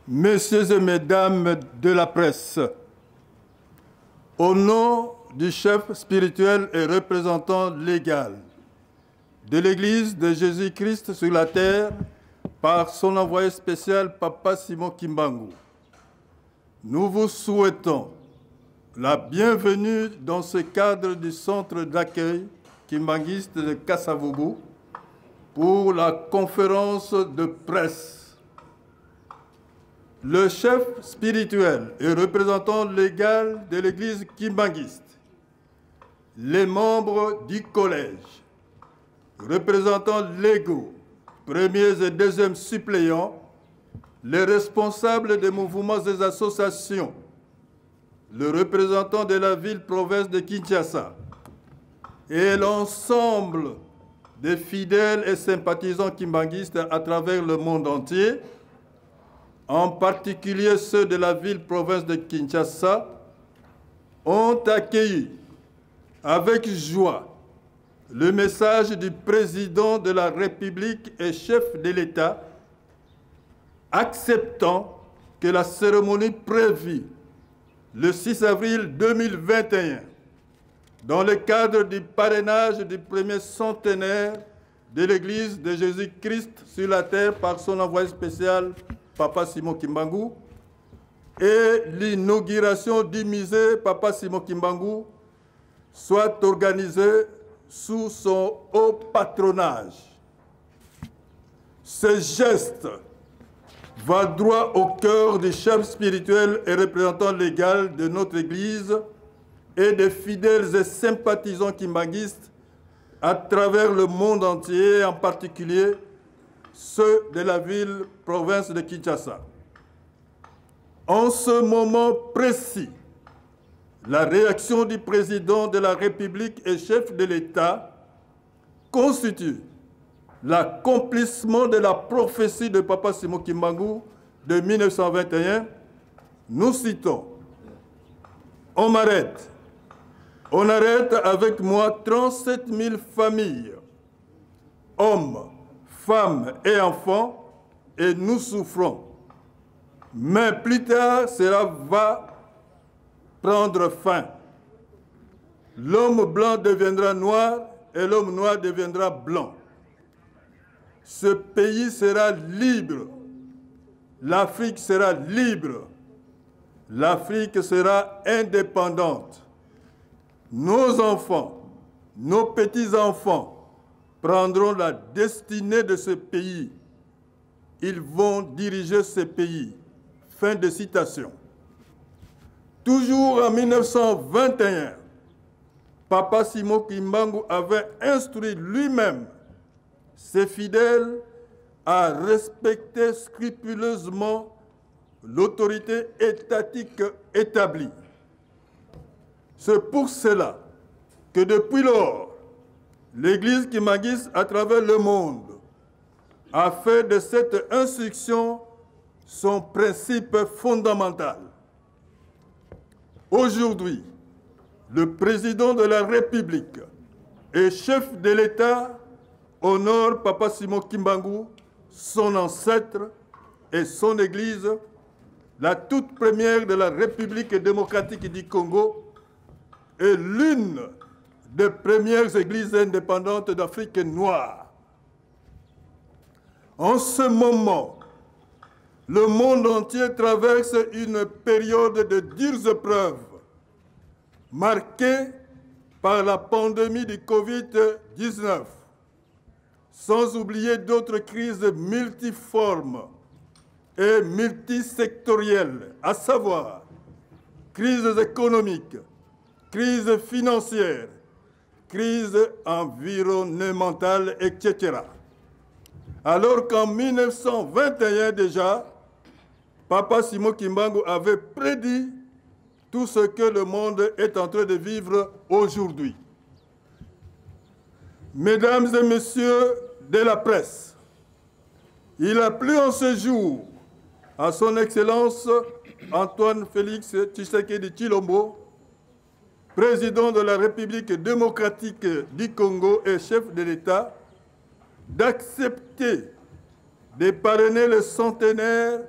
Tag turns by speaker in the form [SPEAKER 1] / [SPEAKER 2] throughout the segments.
[SPEAKER 1] Messieurs et mesdames de la presse, au nom du chef spirituel et représentant légal de l'Église de Jésus-Christ sur la terre, par son envoyé spécial, Papa Simon Kimbangu, nous vous souhaitons la bienvenue dans ce cadre du centre d'accueil kimbanguiste de Kasavubu pour la conférence de presse. Le chef spirituel et représentant légal de l'Église kimbanguiste, les membres du collège, représentants légaux, premiers et deuxièmes suppléants, les responsables des mouvements et des associations, le représentant de la ville-province de Kinshasa et l'ensemble des fidèles et sympathisants kimbanguistes à travers le monde entier, en particulier ceux de la ville-province de Kinshasa, ont accueilli avec joie le message du président de la République et chef de l'État, acceptant que la cérémonie prévue le 6 avril 2021, dans le cadre du parrainage du premier centenaire de l'Église de Jésus-Christ sur la terre par son envoyé spécial, Papa Simon Kimbangu, et l'inauguration du musée Papa Simon Kimbangu soit organisée sous son haut patronage. Ce geste va droit au cœur du chef spirituel et représentant légal de notre Église et des fidèles et sympathisants kimbanguistes à travers le monde entier, en particulier ceux de la ville-province de Kinshasa. En ce moment précis, la réaction du président de la République et chef de l'État constitue l'accomplissement de la prophétie de Papa Simon Kimbangu de 1921. Nous citons: on arrête avec moi 37 000 familles, hommes, femmes et enfants, et nous souffrons. Mais plus tard, cela va prendre fin. L'homme blanc deviendra noir et l'homme noir deviendra blanc. Ce pays sera libre. L'Afrique sera libre. L'Afrique sera indépendante. Nos enfants, nos petits-enfants prendront la destinée de ce pays. Ils vont diriger ce pays. Fin de citation. Toujours en 1921, Papa Simon Kimbangu avait instruit lui-même ses fidèles à respecter scrupuleusement l'autorité étatique établie. C'est pour cela que depuis lors, l'Église kimbanguiste à travers le monde a fait de cette instruction son principe fondamental. Aujourd'hui, le président de la République et chef de l'État honore Papa Simon Kimbangu, son ancêtre et son Église, la toute première de la République démocratique du Congo et l'une des premières églises indépendantes d'Afrique noire. En ce moment, le monde entier traverse une période de dures épreuves, marquée par la pandémie du Covid-19, sans oublier d'autres crises multiformes et multisectorielles, à savoir crises économiques, crises financières, crises environnementales, etc. Alors qu'en 1921 déjà, Papa Simon Kimbangu avait prédit tout ce que le monde est en train de vivre aujourd'hui. Mesdames et messieurs de la presse, il a plu en ce jour à son Excellence Antoine Félix Tshisekedi Tshilombo, président de la République démocratique du Congo et chef de l'État, d'accepter de parrainer le centenaire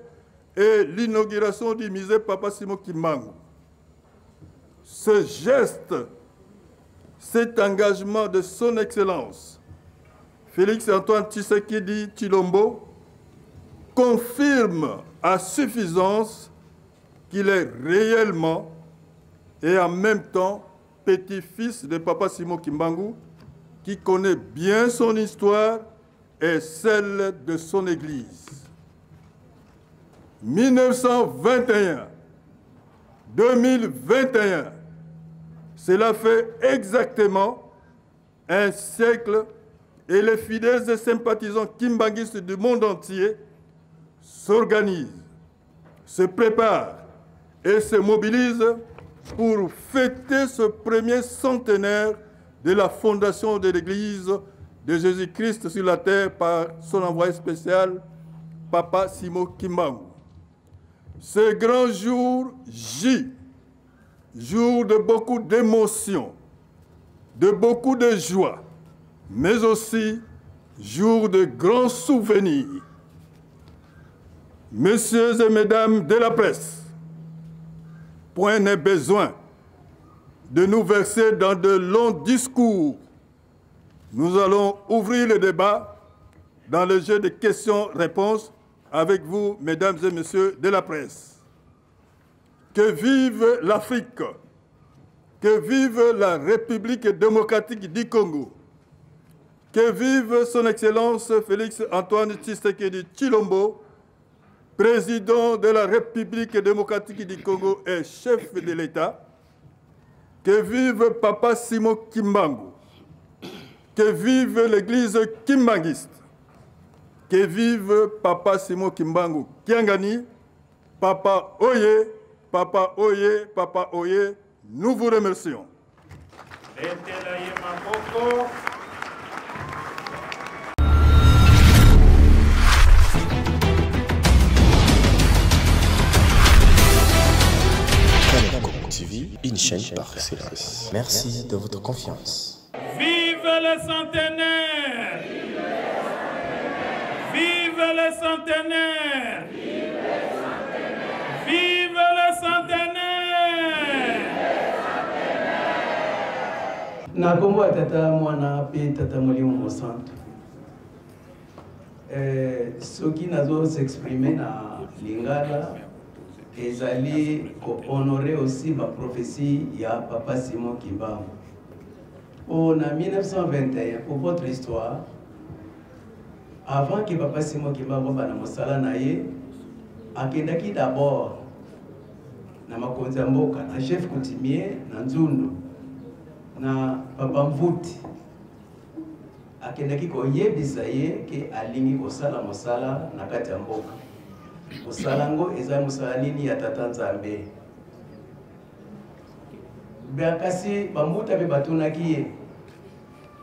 [SPEAKER 1] et l'inauguration du musée Papa Simon Kimbangu. Ce geste, cet engagement de son Excellence, Félix Antoine Tshisekedi Tshilombo, confirme à suffisance qu'il est réellement et en même temps petit-fils de Papa Simon Kimbangu, qui connaît bien son histoire et celle de son Église. 1921, 2021, cela fait exactement un siècle et les fidèles et sympathisants kimbanguistes du monde entier s'organisent, se préparent et se mobilisent pour fêter ce premier centenaire de la fondation de l'Église de Jésus-Christ sur la terre par son envoyé spécial, Papa Simon Kimbangu. Ce grand jour J, jour de beaucoup d'émotions, de beaucoup de joie, mais aussi jour de grands souvenirs. Messieurs et mesdames de la presse, point n'est besoin de nous verser dans de longs discours. Nous allons ouvrir le débat dans le jeu de questions-réponses avec vous, mesdames et messieurs de la presse. Que vive l'Afrique, que vive la République démocratique du Congo, que vive son Excellence Félix Antoine Tshisekedi Tshilombo, président de la République démocratique du Congo et chef de l'État. Que vive Papa Simon Kimbangu, que vive l'Église kimbanguiste, que vive Papa Simon Kimbangu Kiangani, Papa Oye, Papa Oye, Papa Oye, nous vous remercions.
[SPEAKER 2] TV, une chaîne par excellence. Merci de votre confiance.
[SPEAKER 3] Vive le centenaire! Vive le centenaire! Vive le centenaire!
[SPEAKER 4] Nakombo tata mwana pe tata molimo mosantu. Soki nazo s'exprimer na lingala ezali ko honorer aussi ma prophétie ya Papa Simon Kimbangu. En 1921, pour votre histoire, avant que Papa Simon Kimbangu bana mosala na ye, akendaki d'abord na makonzi ya mboka na chef coutumier na Nzundu na Papa Mvuti. Akendaki koyebisa ye ke alingi kosala mosala na kati ya mboka. Musalango eza musala nini ya tata Nzambe. Bakasi bamuta be batunaki ye.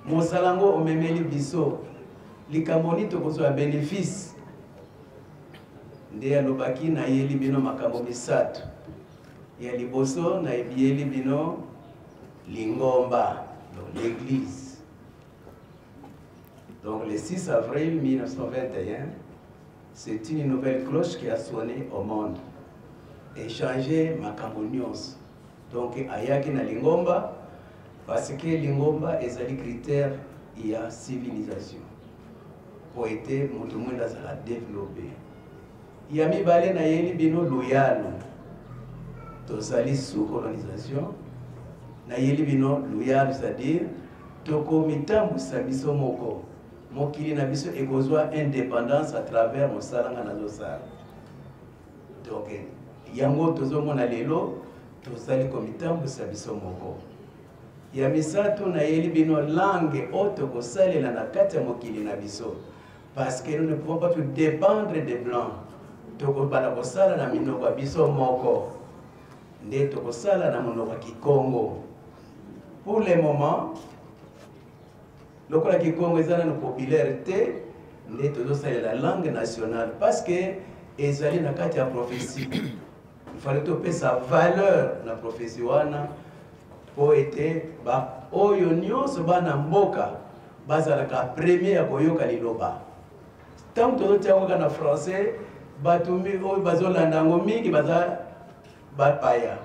[SPEAKER 4] Musalango omemeli biso likamoni tokozwa bénéfice. Nde alobaki na yeli bino makambo misatu. Ya liboso na yeli bino lingomba, l'église. Donc le 6 avril 1921, c'est une nouvelle cloche qui a sonné au monde et changé makambo nyonso. Donc ayaki na lingomba parce que lingomba ezali critère ya civilisation pour être mutu mwenda za développer. Ya mibale na yeli bino loyal tozali sous colonisation na yeli bino loyal, c'est-à-dire toko mitambu sabiso moko mokili na biso ekozwa indépendance à travers mosalanga na zosala. Donc yango tozomona lelo tozali komitambu sabiso moko. Ya misato na yeli bino langue oto kosalela na kati ya mokili na biso parce que nous ne pouvons pas tout dépendre des blancs. Toko bana kosala na minoko biso moko nde tokosala na monoko Kikongo. Pour le moment lokola Kikongo ezana na popularité nde tozosalela la langue nationale parce que ezali na kati ya prophétie. Il fallait topesa sa valeur na prophétie wana po ete ba oyo nyonso bana mboka bazalaka premier ya koyoka liloba. tant que tu as français, batumi o bazolanda ngo mingi baza bapaya.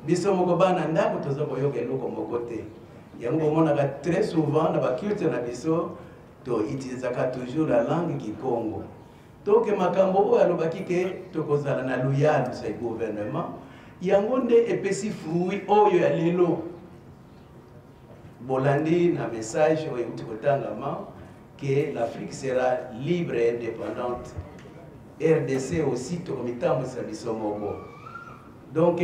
[SPEAKER 4] Biso moko bana ndako toza koyoka eloko moko te. Yango monaka très souvent na ba culture na biso to utilisaka toujours la langue Kikongo. Donc makambo oyo alobaki ke tokozala na loyal sa gouvernement. Yango nde epesi fruit oyo ya lelo. Bolandi na message oyo utikotangama que l'Afrique sera libre et indépendante. RDC aussi tokomitambo sa biso moko. Donc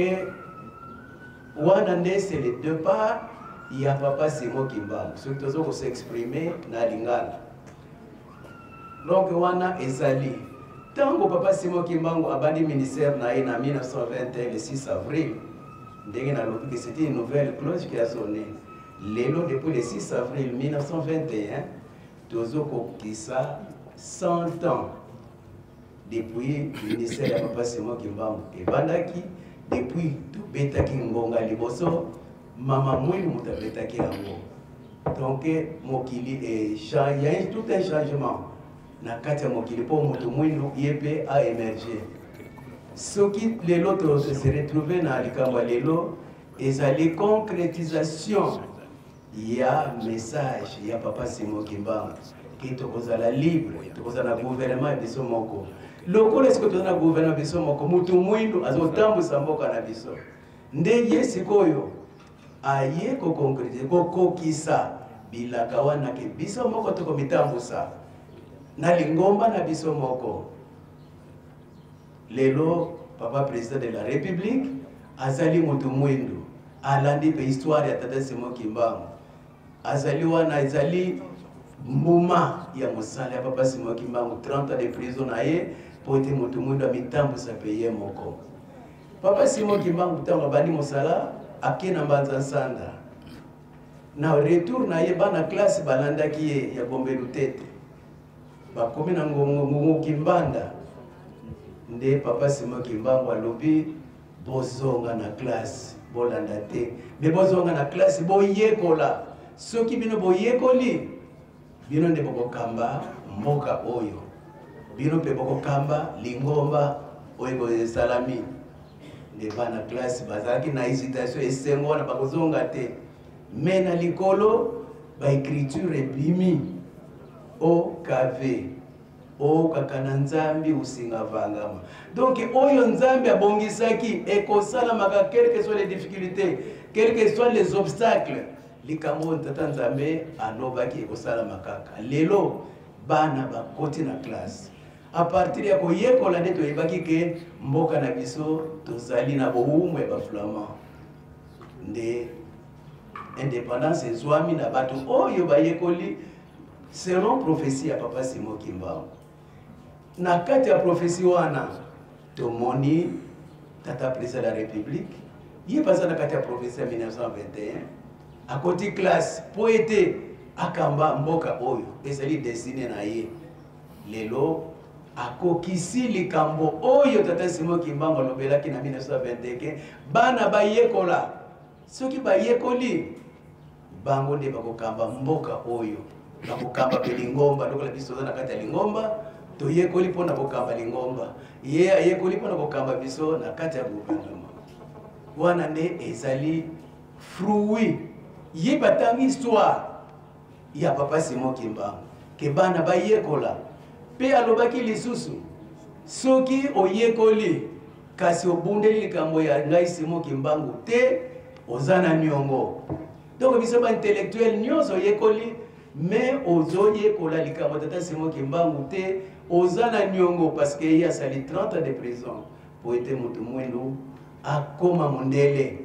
[SPEAKER 4] Wanande c'est les deux parts, il y a Papa Simon Kimbangu. Ceux qui osent s'exprimer na lingala. Donc wana ezali. Tant que Papa Simon Kimbangu abandi ministère na 1921 le 6 avril, c'était une nouvelle cloche qui a sonné. Lelo depuis le 6 avril 1921, Tozoko Kisa 100 ans depuis le ministère de Papa Simon Kimbangu. Et Bandaki, depuis Tobetaki Ngonga Liboso, Mama Mouy Moutabetaki Yango. Donc, Mokili il y a tout un changement. Nakatia Mokili pour Moutoumouinou Yépe a émergé. Ce qui les autres se retrouvaient dans Alikamba Lelo, et la concrétisation. Il y a un message, il y a Papa Simon Kimbangu qui est la libre, qui est le gouvernement de Somoko. Le coup est-ce que tu as le gouvernement de Somoko, Moutoumouinou, à Zotambo Samboka Nabiso. Ndeye Sikoyo, aye ko concrétiser, ko kokisa, bilakawana ke biso moko to komitambusa. Na lingomba na biso moko. Lelo, Papa Président de la République, Azali Moutoumouinou, alandi pe histoire ya Tata Simon Kimbangu. Azali wana ezali mbuma ya mosala ya Papa Simon Kimbangu 30 ans de prison na ye po ete moto mwindo mitambo sa paye moko. Papa Simon Kimbangu tango bani mosala akena mbanza nsanda. Na retour na ye bana classe balanda ki ye ya Gombe Lutete. Bakomi na ngongo Kimbanda. Nde Papa Simon Kimbangu alobi bozonga na classe bolanda te. Me bozonga na classe boyekola. Ceux qui bino boyekoli bino nde bokokamba mboka oyo bino pe bokokamba lingomba oyo salami nde bana classe bazaki na hésitation esengo na bakozonga te mais na likolo ba écriture ebimi o kave o kakana nzambi usinga vangama donc oyo nzambi abongisaki ekosala maka quelles que soient les difficultés quels que soient les obstacles likambo tata nzambe alobaki ekosala makaka lelo bana bakoti na classe à partir ya koyekola nde toyebaki ke mboka na biso tozali na bowumwe ya baflamand nde indépendance ezwami na bato oyo bayekoli selon prophétie ya Papa Simon Kimbangu. Na kati ya prophétie wana tomoni Tata Président de la République ye baza na kati ya prophétie ya 1921 à côté classe pour être akamba mboka oyo ezali destiné na ye lelo akokisi likambo oyo Tata Simon Kimbangu alobelaki na 1921 bana bayekola soki bayekoli bango nde bakokamba mboka oyo bakokamba pe lingomba lokola biso na kati ya lingomba toyekoli mpona kokamba lingomba ye ayekoli mpona kokamba biso na kati ya gouvernement wana nde ezali fruit ye batangi histoire ya Papa Simon Kimbangu ke bana bayekola pe alobaki lisusu soki oyekoli kasi obundeli likambo ya ngai Simon Kimbangu te ozana nyongo donc biso ba intellectuel nyonso yekoli mais ozoyekola likambo Tata Simon Kimbangu te ozana nyongo parce que il a sali 30 ans de prison pour être moto mwendo akoma mondele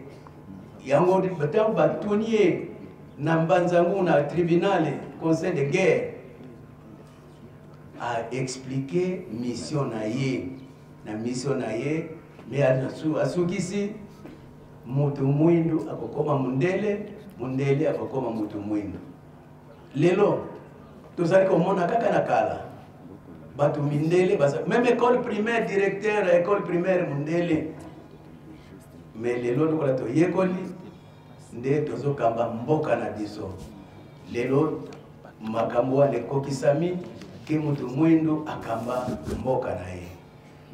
[SPEAKER 4] yango batango batunie na mbanzangu na tribunal conseil de guerre a expliqué mission na ye mais asukisi moto mwendo akokoma mondele akokoma moto mwendo lelo tozali komona kaka na kala bato mindele même école primaire directeur école primaire mondele mais lelo lokola toyekoli nde tozokamba mboka na biso lelo makambo wana ekokisami ke mutu mwindu akamba mboka na ye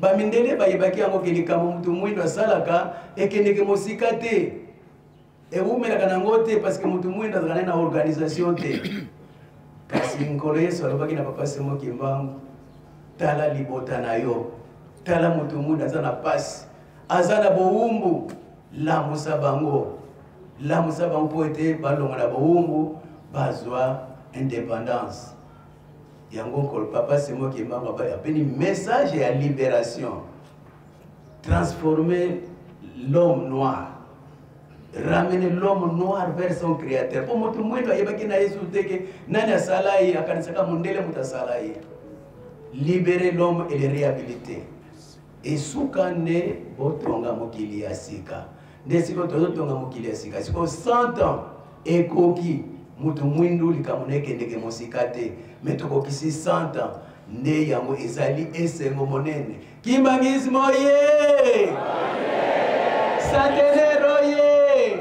[SPEAKER 4] bamindele bayebaki yango ke likambo mutu mwindu asalaka ekendeke mosika te ewumelaka nango te parce que mutu mwindu azalaka na organisation te kasi nkolo yesu alobaki na papa Simo Kimbangu tala libota na yo tala mutu mwindu aza na pasi aza na bowumbu lamusa bango po ete balonga na bowumbu bazwa indépendance yango nkolo papa Simo Kimbangu apeni message ya libération transformer l'homme noir ramener l'homme noir vers son créateur po moto mwendo ayebaki na Yesu teke nani asala ye akanisaka mundele mutasala ye libérer l'homme et le réhabiliter et soukane botonga mokili ya sika ndesiko tozotonga mokili ya sika siko 100 ans ekoki mutu mwindu likamune kendeke mosika te metokokisi 100 ans nde yango ezali esengo monene Kimbangisme oye Centenaire oye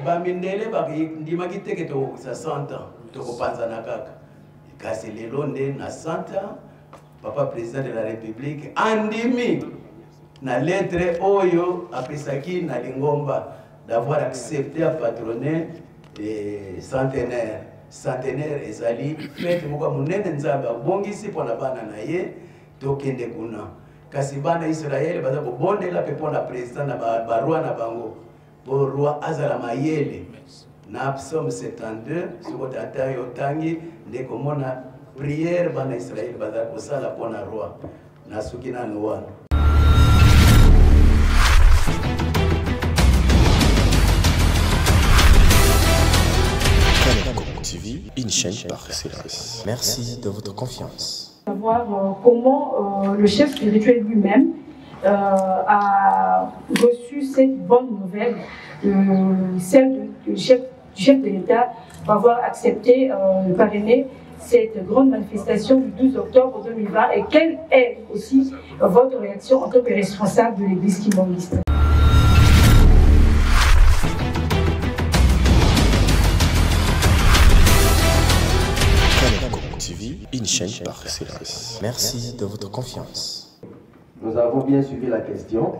[SPEAKER 4] bamindele ndimaki teke tokokisa 100 ans tokopanzana kaka kasi lelo nde na 100 ans papa président de la république andimi na lettre oyo apesaki na lingomba d'avoir accepté à patronner centenaire ezali fête moko monene nzambe abongisi mpona bana na ye tokende kuna kasi bana Israël baza kobondela mpe mpona président na baroi na bango po roi azala mayele na psaume 72 soko tata yo tangi nde komona prière bana Israël baza kosala mpona roi na suki nanu wana
[SPEAKER 2] TV, une chaîne par excellence. Merci de votre confiance.
[SPEAKER 5] Savoir comment le chef spirituel lui-même a reçu cette bonne nouvelle, celle du chef de l'État, pour avoir accepté de parrainer cette grande manifestation du 12 octobre 2020 et quelle est aussi votre réaction en tant que responsable de l'église kimbanguiste?
[SPEAKER 2] TV, une chaîne par excellence. Merci de votre confiance.
[SPEAKER 6] Nous avons bien suivi la question.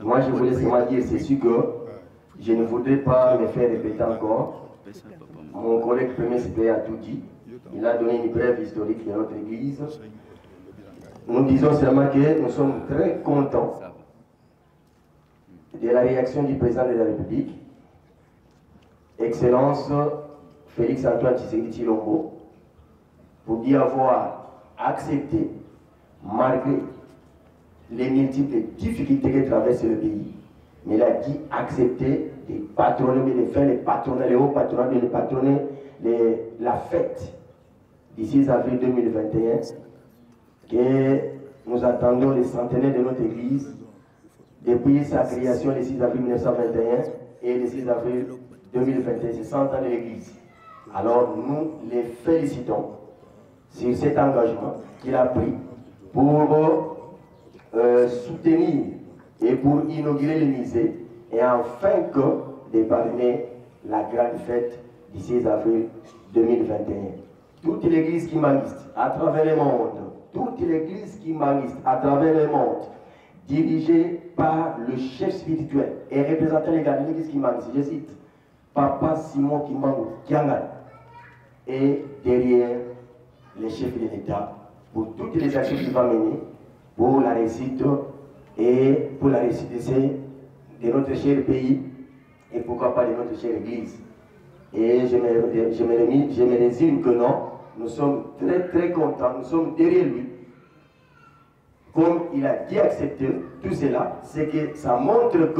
[SPEAKER 6] Moi, je voulais seulement dire ceci que je ne voudrais pas me faire répéter encore. Mon collègue premier suppléant a tout dit. Il a donné une brève historique de notre Église. Nous disons seulement que nous sommes très contents de la réaction du président de la République, Excellence Félix Antoine Tshisekedi Tshilombo, pour dire avoir accepté, malgré les multiples difficultés que traverse le pays, mais il a dit accepter de patronner, de faire les patronats, les hauts patronats, de patronner la fête du 6 avril 2021, que nous attendons les centenaires de notre Église depuis sa création le 6 avril 1921 et le 6 avril 2021, c'est 100 ans de l'Église. Alors nous les félicitons sur cet engagement qu'il a pris pour soutenir et pour inaugurer le musée et enfin de parrainer la grande fête du 6 avril 2021. Toute l'église kimbanguiste à travers le monde, toute l'église kimbanguiste à travers le monde, dirigée par le chef spirituel et représentant légal de l'église kimbanguiste, je cite, Papa Simon Kimbangu Kiangal, et derrière les chefs de l'État pour toutes les actions qu'il va mener pour la réussite et pour la réussite de notre cher pays et pourquoi pas de notre chère Église. Et je me résigne que non, nous sommes très contents, nous sommes derrière lui. Comme il a dit accepter tout cela, c'est que ça montre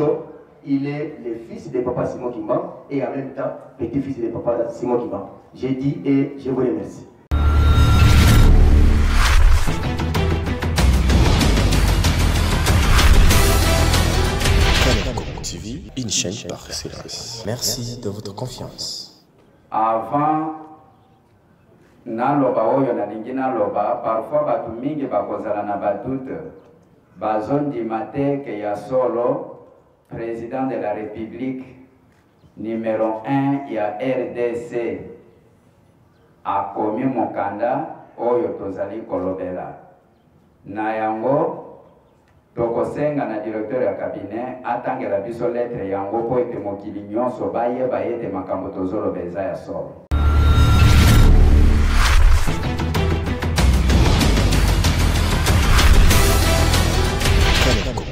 [SPEAKER 6] qu'il est le fils de Papa Simon Kimbangu et en même temps petit-fils de Papa Simon Kimbangu. J'ai dit et je vous remercie.
[SPEAKER 2] TV, une chaîne par excellence. Merci de votre confiance.
[SPEAKER 7] Avant naloba oyo nalingi naloba parfois batu mingi bakozala na badute bazondima te ke ya solo président de la République numéro 1 ya RDC akomi mokanda oyo tozali kolobela na yango tokosenga na directeur ya cabinet atangela biso lettre yango po ete mokili nyonso bayeba ete makambo tozoloba eza ya solo.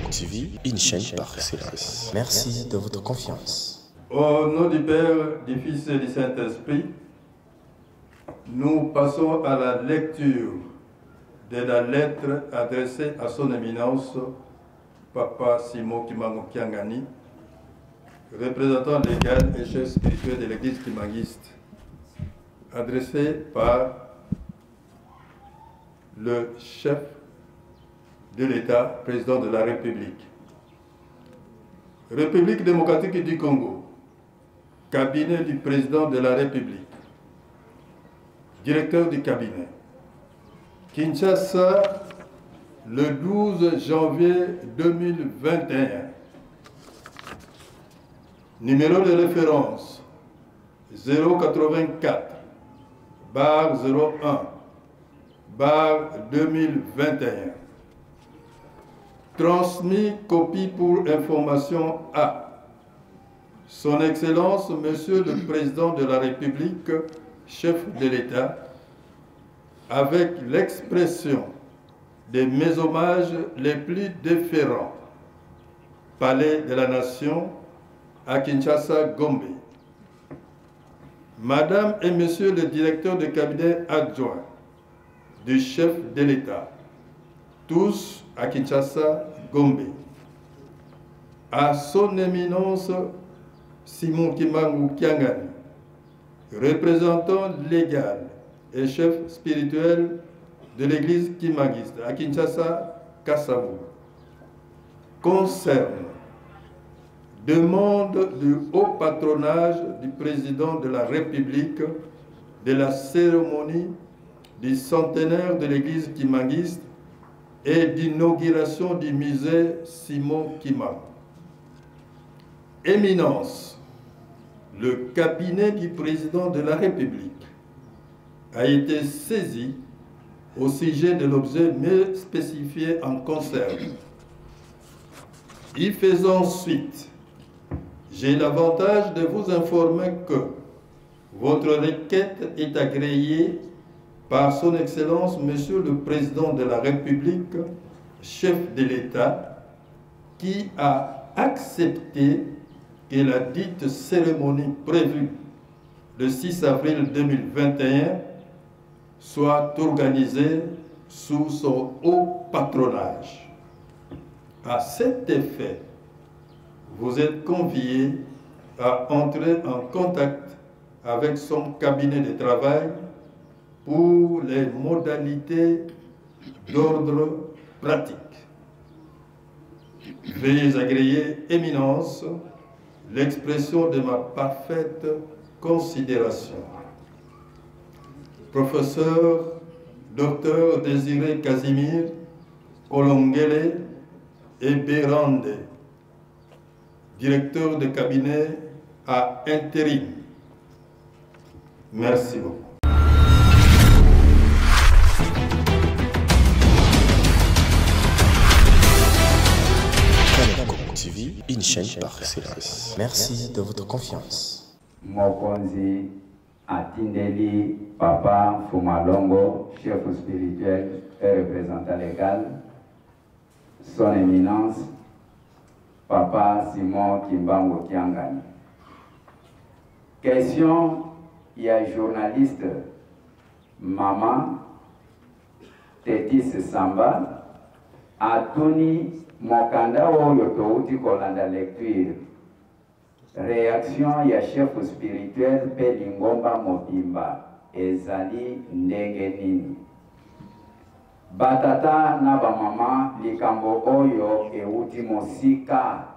[SPEAKER 2] TV, une chaîne par excellence. Merci de votre confiance.
[SPEAKER 1] Au nom du Père, du Fils et du Saint-Esprit, nous passons à la lecture de la lettre adressée à son éminence, Papa Simon Kimbangu Kiangani, représentant légal et chef spirituel de l'église kimbanguiste, adressée par le chef de l'État, président de la République. République démocratique du Congo, cabinet du président de la République, directeur du cabinet. Kinshasa, le 12 janvier 2021. Numéro de référence 084/01/2021. Transmis copie pour information à Son Excellence, Monsieur le Président de la République, chef de l'État, avec l'expression de mes hommages les plus déférents. Palais de la Nation à Kinshasa, Gombe. Madame et Monsieur le directeur de cabinet adjoint du chef de l'État, tous à Kinshasa, Gombe. À son éminence Simon Kimbangu Kiangani, représentant légal et chef spirituel de l'église kimbanguiste à Kinshasa, Kassavo, concerne demande du haut patronage du président de la République de la cérémonie du centenaire de l'église kimbanguiste et d'inauguration du musée Simon Kimbangu. Éminence, le cabinet du président de la République a été saisi au sujet de l'objet mais spécifié en conserve. Y faisant suite, j'ai l'avantage de vous informer que votre requête est agréée par son Excellence, Monsieur le Président de la République, chef de l'État, qui a accepté que la dite cérémonie prévue le 6 avril 2021 soit organisée sous son haut patronage. À cet effet, vous êtes conviés à entrer en contact avec son cabinet de travail pour les modalités d'ordre pratique. Veuillez agréer, Éminence, l'expression de ma parfaite considération. Professeur Dr Désiré Casimir Kolongele et Bérande, directeur de cabinet à intérim. Merci beaucoup.
[SPEAKER 2] TV, une chaîne par excellence. Merci de votre confiance.
[SPEAKER 7] Mokonzi Atindeli Papa Fumalongo, chef spirituel et représentant légal, son éminence Papa Simon Kimbangu Kiangani. Question, il y a journaliste Maman Tétis Samba Atoni Mokanda oyo touti kolanda lecture. Réaction ya chef spirituel pe Lingomba Mobimba ezali ndenge nini. Batata na bamama likambo oyo euti mosika.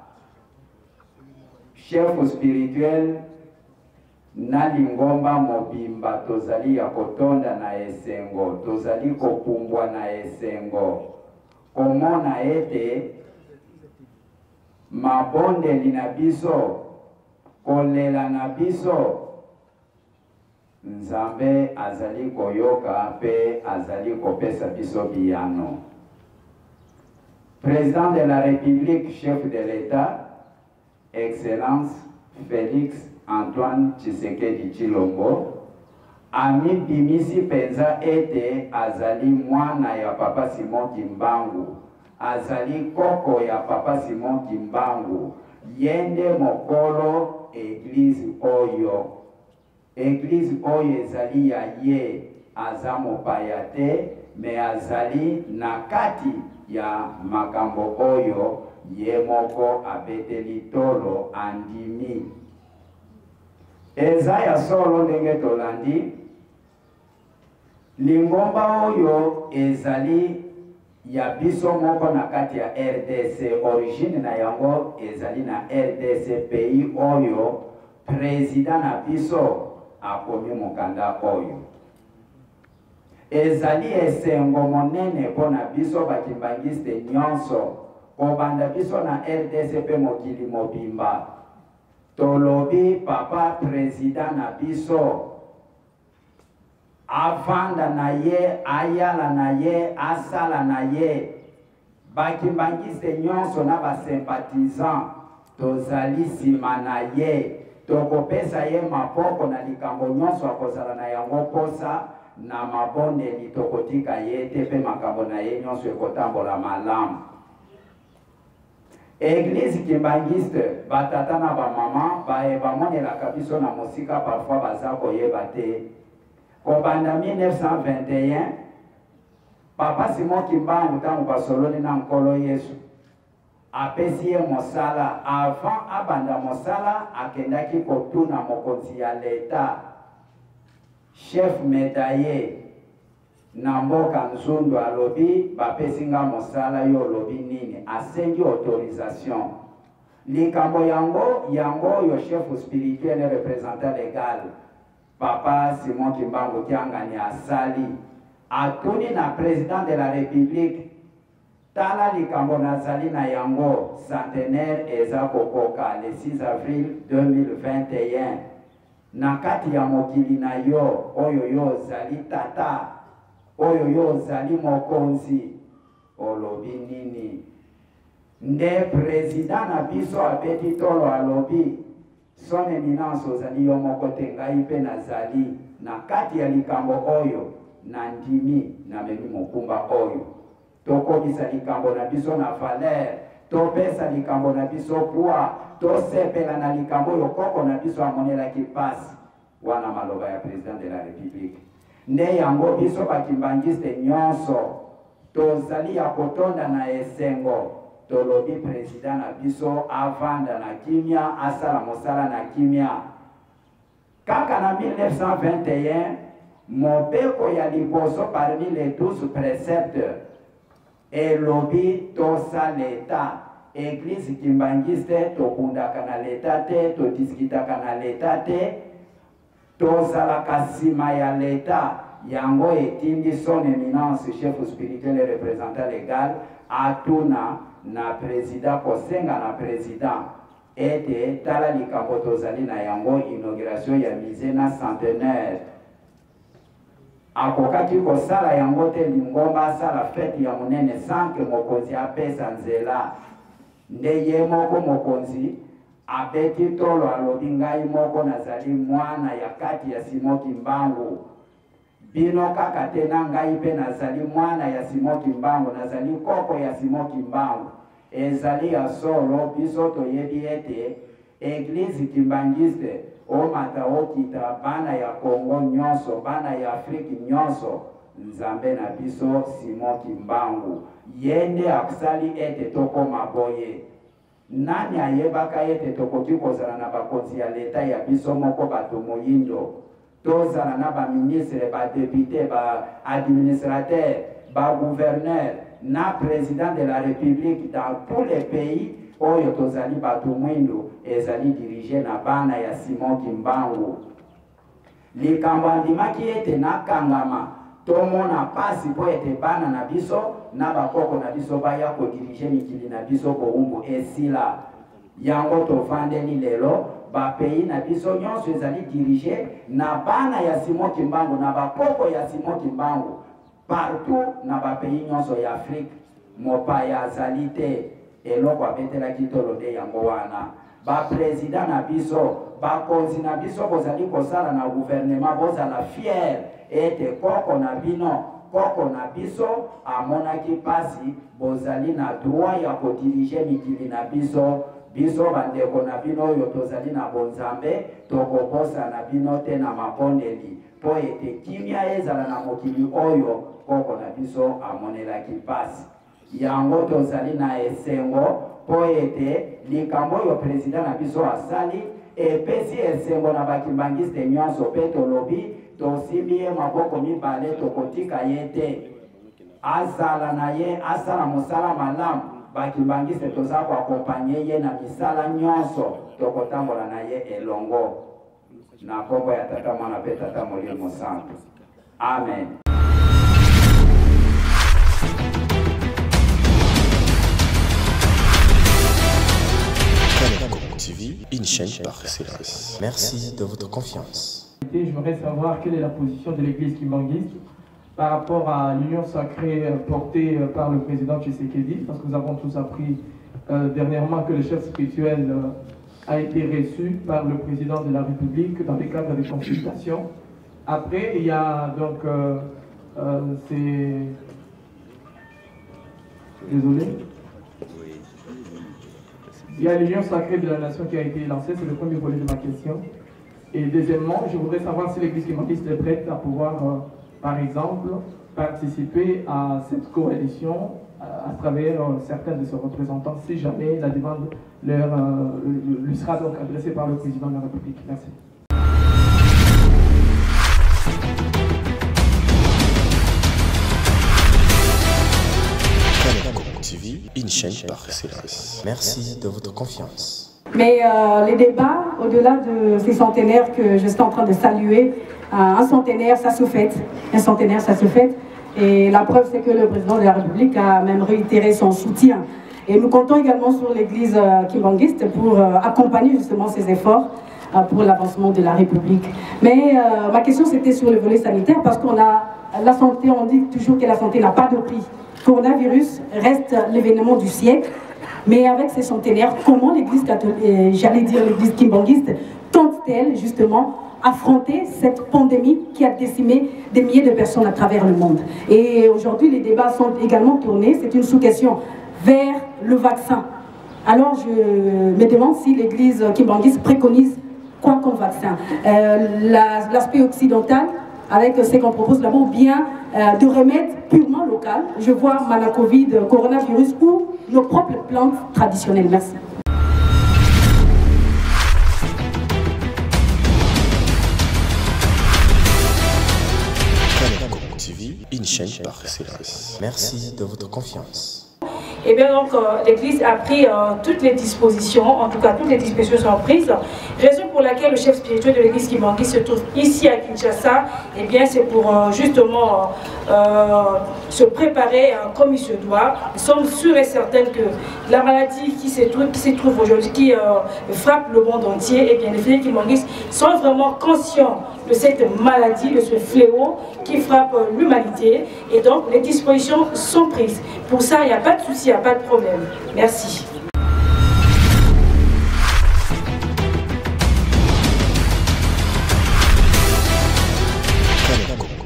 [SPEAKER 7] Chef spirituel na Lingomba Mobimba tozali ya kotonda na esengo, tozali kopumbwa na esengo. Komona ete mabonde na biso kolela na biso Nzambe azali koyoka pe azali kopesa biso biyano. Président de la République, chef de l'État, Excellence Félix Antoine Tshisekedi Tshilombo, ami bimisi penza ete azali mwana ya Papa Simon Kimbangu, azali koko ya Papa Simon Kimbangu, yende mokolo Église oyo. Église oyo ezali ya ye aza mopaya te, me azali na kati ya makambo oyo ye moko abeteli tolo andimi. Eza ya solo ndenge tolandi, lingomba oyo ezali ya biso moko na kati ya RDC, origine na yango ezali na RDC, pays oyo président na biso akomi mokanda oyo. Ezali esengo monene pona biso bakimbangiste nyonso, kobanda biso na RDC pe mokili mobimba. Tolobi papa président na biso avanda na ye, ayala na ye, asala na ye. Bakimbangiste nyonso na basympathisant tozali sima na ye. Tokopesa ye mapoko na likambo nyonso akozala na yango posa na mabondeli tokotika ye te pe makambo na ye nyonso ekotambola malamu. Église kimbangiste batata na bamama bamonelaka biso na mosika parfois baza koyeba te. Kobanda 1921 Papa Simon Kimbangu ntango basololi na nkolo Yesu apesi ye mosala. Avant abanda mosala akendaki kotuna mokonzi ya leta, chef médaillé na mboka Nzundu, alobi bapesi nga mosala yo lobi nini, asengi autorisation. Likambo yango yo chef spirituel et représentant légal Papa Simon Kimbangu kiangani asali, atuni na président de la République, tala likambo nazali na yango centenaire eza kokoka le 6 avril 2021 na kati ya mokili na yo oyo yo zali tata, oyo yo zali mokonzi, olobi nini? Nde président na biso apeti tolo alobi son éminence ozali yo moko te, ngai pe nazali na kati ya likambo oyo na ndimi na memi mokumba oyo. Tokobisa likambo na biso na valeur, topesa likambo na biso poa, tosepela na likambo yo koko na biso amonelaki pasi. Wana maloba ya président de la République. Nde yango biso bakimbangiste nyonso tozali ya kotonda na esengo, tolobi président na biso avanda na kimia, asala mosala na kimia. Kaka na 1921 mobeko ya liboso parmi les 12 préceptes elobi tosa leta. Église kimbangiste tokundaka na leta te, todiskitaka na leta te, tozalaka sima ya leta. Yango etindi son éminence chef spirituel et représentant légal atuna na président kosenga na président ete tala likambo tozali na yango inauguration ya musée na centenaire. Akokaki kosala yango te lingomba asala fete ya monene sanke mokonzi apesa nzela. Nde ye moko mokonzi abeti tolo alobi ngai moko nazali mwana ya kati ya Simon Kimbangu. Bino kaka te na ngai pe nazali mwana ya Simon Kimbangu, nazali koko ya Simon Kimbangu. Ezali ya solo biso toyebi ete Église kimbangiste omata okita bana ya Congo nyonso, bana ya Afrique nyonso, nzambe na biso Simon Kimbangu yende akusali ete toko maboye. Nani ayebaka ete tokoki kozala na bakonzi ya leta ya biso moko bato moyindo, tozala na ba ministre, ba député, ba administrateur, ba gouverneur, na président de la République dans tous les pays oyo tozali bato mwindo ezali dirigé na bana ya Simon Kimbangu. Likambo andimaki ete nakangama tomona pasi po ete bana na biso na bakoko na biso baya kodirige mikili na biso koumbu esila. Yango tofandeli lelo ba pays na biso nyonso ezali dirigé na bana ya Simon Kimbangu na bakoko ya Simon Kimbangu partout na ba pays nyonso ya Afrique mopaya azali te eloko abetelaki tolo nde yango wana ba président na biso bakonzi na biso bozali kosala na gouvernement bozala fier ete koko na bino koko na biso amonaki pasi bozali na droit ya kodirige mikili na biso biso bandeko na bino oyo tozali na bonzambe tokobosa na bino te na mabondeli po ete kimia ezala na mokili oyo koko na biso amonelaki pasi yango tozali na esengo po ete likambo oyo président na biso asali epesi esengo na bakimbangiste nyonso pe tolobi tosimbi ye maboko mibale tokotika ye te azala na ye asala mosala malamu bakimbangiste toza koakompanye ye na misala nyonso tokotambola na ye elongo na kombo ya tata mwana pe tata molimo santo amen.
[SPEAKER 2] TV, une chaîne par excellence. Merci de votre confiance.
[SPEAKER 8] Je voudrais savoir quelle est la position de l'église kimbanguiste par rapport à l'union sacrée portée par le président Tshisekedi, parce que nous avons tous appris dernièrement que le chef spirituel a été reçu par le président de la République dans le cadre des consultations. Après, il y a donc désolé. Il y a l'union sacrée de la nation qui a été lancée, c'est le premier volet de ma question. Et deuxièmement, je voudrais savoir si l'église kimbanguiste est prête à pouvoir, par exemple, participer à cette coalition à travers certains de ses représentants, si jamais la demande lui sera donc adressée par le président de la République. Merci.
[SPEAKER 2] TV, une chaîne par excellence. Merci de votre confiance.
[SPEAKER 5] Mais les débats, au-delà de ces centenaires que je suis en train de saluer, un centenaire, ça se fête. Un centenaire, ça se fête. Et la preuve, c'est que le président de la République a même réitéré son soutien. Et nous comptons également sur l'église kimbanguiste pour accompagner justement ces efforts pour l'avancement de la République. Mais ma question, c'était sur le volet sanitaire, parce qu'on a la santé, on dit toujours que la santé n'a pas de prix. Le coronavirus reste l'événement du siècle, mais avec ces centenaires, comment l'église catholique, j'allais dire l'église kimbanguiste, tente-t-elle justement affronter cette pandémie qui a décimé des milliers de personnes à travers le monde? Et aujourd'hui, les débats sont également tournés, c'est une sous-question, vers le vaccin. Alors je me demande si l'église kimbanguiste préconise quoi comme vaccin, l'aspect occidental avec ce qu'on propose là-bas, ou bien de remèdes purement locaux. Je vois Malacovid, coronavirus ou nos propres plantes traditionnelles. Merci.
[SPEAKER 2] TV, une chaîne par excellence. Merci de votre confiance.
[SPEAKER 5] Et bien donc l'Église a pris toutes les dispositions, en tout cas toutes les dispositions sont prises. Raison pour laquelle le chef spirituel de l'Église kimbanguiste se trouve ici à Kinshasa, et bien c'est pour justement se préparer comme il se doit. Nous sommes sûrs et certains que la maladie qui se trouve aujourd'hui, qui frappe le monde entier, et bien les frères kimbanguistes sont vraiment conscients de cette maladie, de ce fléau qui frappe l'humanité, et donc les dispositions sont prises. Pour ça, il n'y a pas de souci, il n'y a pas de problème. Merci.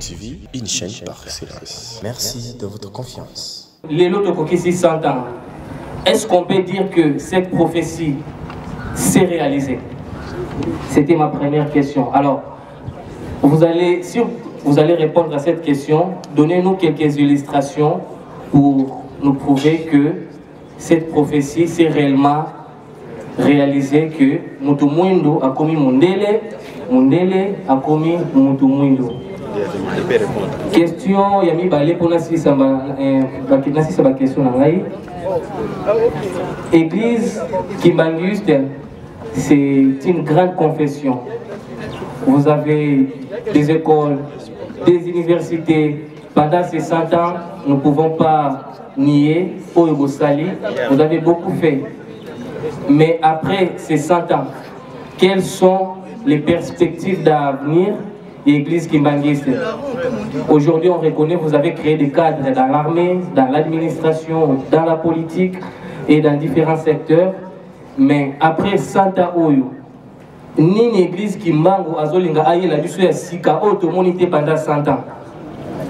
[SPEAKER 2] TV, une chaîne par excellence. Merci de votre confiance.
[SPEAKER 9] Les lots de Kokisi 100 ans, est-ce qu'on peut dire que cette prophétie s'est réalisée? C'était ma première question. Alors, si vous allez répondre à cette question, donnez-nous quelques illustrations pour nous prouver que cette prophétie s'est réellement réalisée, que Mutumwindo a commis Mundele, Mundele a commis Mutumwindo. Question, Yami Balé pour la question. Église kimbanguiste, c'est une grande confession. Vous avez des écoles, des universités. Pendant ces 100 ans, nous ne pouvons pas nier Oyobosali. Vous avez beaucoup fait. Mais après ces 100 ans, quelles sont les perspectives d'avenir de l'église kimbanguiste? Aujourd'hui, on reconnaît que vous avez créé des cadres dans l'armée, dans l'administration, dans la politique et dans différents secteurs. Mais après Santa Oyo, ni une église kimbangu azolinga aye la biso ya sika auto-monité pendant 100 ans.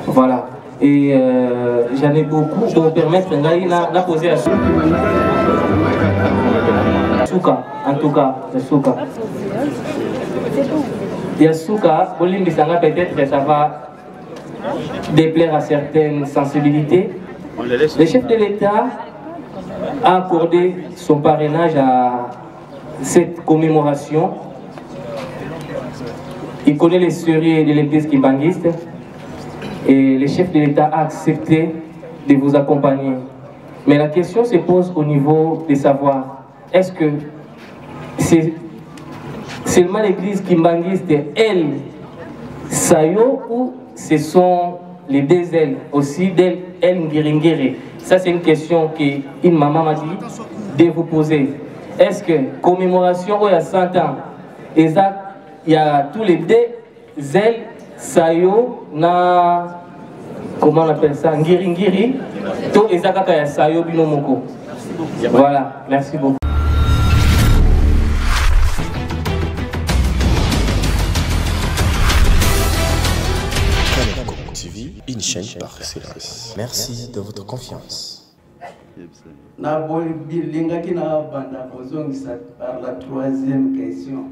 [SPEAKER 9] Voilà. Et j'en ai beaucoup pour permettre de poser à Souka. En tout cas, Souka. Yasuka, peut-être ça va déplaire à certaines sensibilités. Le chef de l'État a accordé son parrainage à cette commémoration. Il connaît les sérieux de l'église kimbanguiste et le chef de l'État a accepté de vous accompagner. Mais la question se pose au niveau de savoir, est-ce que c'est seulement l'église kimbanguiste, elle, Sayo, ou ce sont les deux ailes aussi d'elle, elle Ngiringere? Ça, c'est une question qu'une maman m'a dit de vous poser. Est-ce que commémoration où il y a 100 ans, il y a tous les deux ailes, Sayo, na, comment on appelle ça, Ngiringiri, tout Ezaka ya Sayo Binomoko. Voilà, merci beaucoup.
[SPEAKER 2] Une chaîne par excellence. Merci de votre confiance.
[SPEAKER 4] Par la troisième question,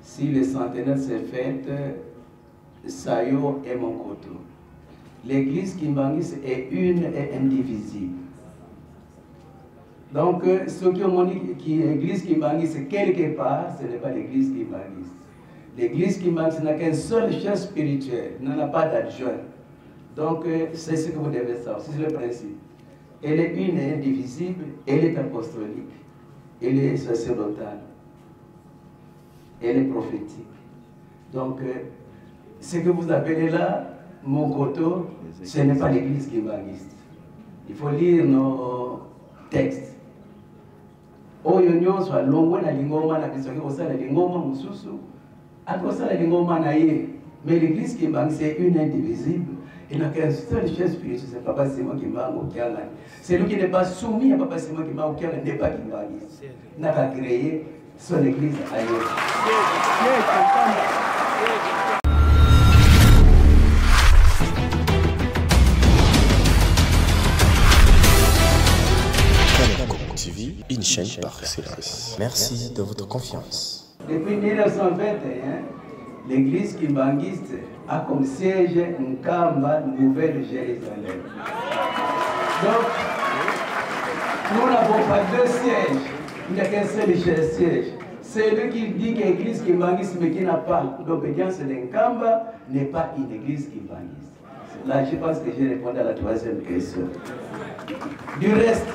[SPEAKER 4] si le centenaire s'est fait, Sayo et Monkoto. L'église kimbanguiste est une et indivisible. Donc, ceux qui ont dit que l'église kimbanguiste, quelque part, ce n'est pas l'église kimbanguiste. L'église kimbanguiste n'a qu'un seul chef spirituel, n'en a pas d'adjoint. Donc, c'est ce que vous devez savoir, c'est le principe. Elle est une et indivisible, elle est apostolique, elle est sacerdotale, elle est prophétique. Donc, ce que vous appelez là, Monkoto, ce n'est pas l'église kimbanguiste. Il faut lire nos textes. Oyo nyonso alongwe na lingoma na biso ke osala lingoma mususu, akosala lingoma na ye. Mais l'église kimbanguiste est une indivisible. Il n'a qu'un seul chef spirituel, c'est Papa Simon Kimbangu Kiangani. Celui qui n'est pas soumis à Papa Simon Kimbangu Kiangani n'est pas kimbanguiste. Il n'a qu'à créer son église ailleurs.
[SPEAKER 2] TV, une chaîne par excellence. Merci de votre confiance.
[SPEAKER 4] Depuis 1921, l'église kimbanguiste a comme siège Nkamba, Nouvelle-Jérusalem. Donc, nous n'avons pas deux sièges, il n'y a qu'un seul siège. Celui qui dit que l'église kimbanguiste mais qui n'a pas d'obédience de Nkamba n'est pas une église kimbanguiste. Là, je pense que j'ai répondu à la troisième question. Du reste,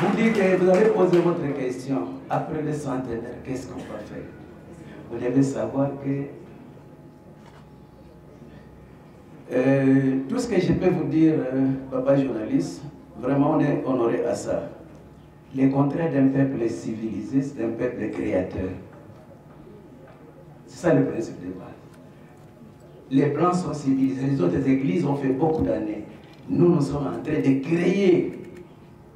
[SPEAKER 4] vous dites que vous avez posé votre question après le centenaire, qu'est-ce qu'on va faire? Vous devez savoir que tout ce que je peux vous dire, papa journaliste, vraiment on est honoré à ça. Le contraire d'un peuple civilisé, c'est un peuple créateur. C'est ça le principe de base. Les Blancs sont civilisés, les autres églises ont fait beaucoup d'années. Nous sommes en train de créer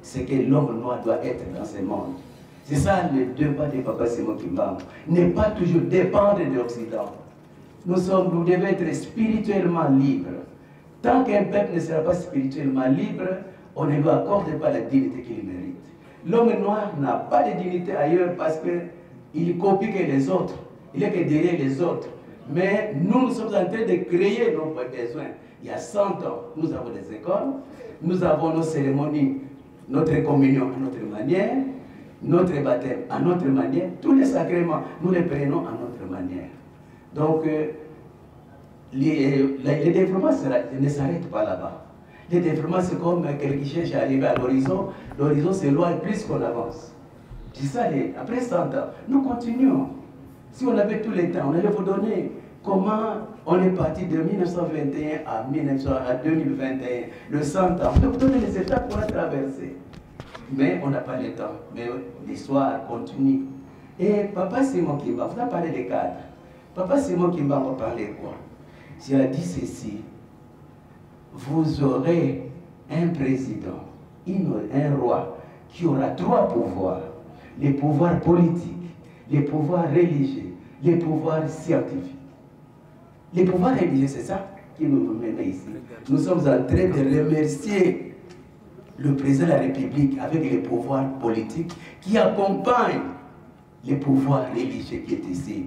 [SPEAKER 4] ce que l'homme noir doit être dans ce monde. C'est ça le devoir de Papa Simon Kimbangu. Ne pas toujours dépendre de l'Occident. Nous devons être spirituellement libres. Tant qu'un peuple ne sera pas spirituellement libre, on ne lui accorde pas la dignité qu'il mérite. L'homme noir n'a pas de dignité ailleurs parce qu'il copie que les autres. Il est que derrière les autres. Mais nous sommes en train de créer nos besoins. Il y a 100 ans, nous avons des écoles, nous avons nos cérémonies, notre communion à notre manière, notre baptême à notre manière, tous les sacrements, nous les prenons à notre manière. Donc, les développements ne s'arrêtent pas là-bas. Les développements, c'est comme quelqu'un qui cherche à arriver à l'horizon. L'horizon s'éloigne plus qu'on avance. C'est ça, après 100 ans, nous continuons. Si on avait tout le temps, on allait vous donner comment on est parti de 1921 à 2021, le 100 ans. On peut vous donner les étapes pour la traverser. Mais on n'a pas le temps. Mais l'histoire continue. Et Papa Simon Kimba, vous avez parlé des cadres. Papa Simon Kimba m'a parlé quoi? Il a dit ceci. Vous aurez un président, un roi, qui aura 3 pouvoirs. Les pouvoirs politiques, les pouvoirs religieux, les pouvoirs scientifiques. Les pouvoirs religieux, c'est ça qui nous mène ici. Nous sommes en train de remercier le président de la République avec les pouvoirs politiques qui accompagnent les pouvoirs religieux qui est ici.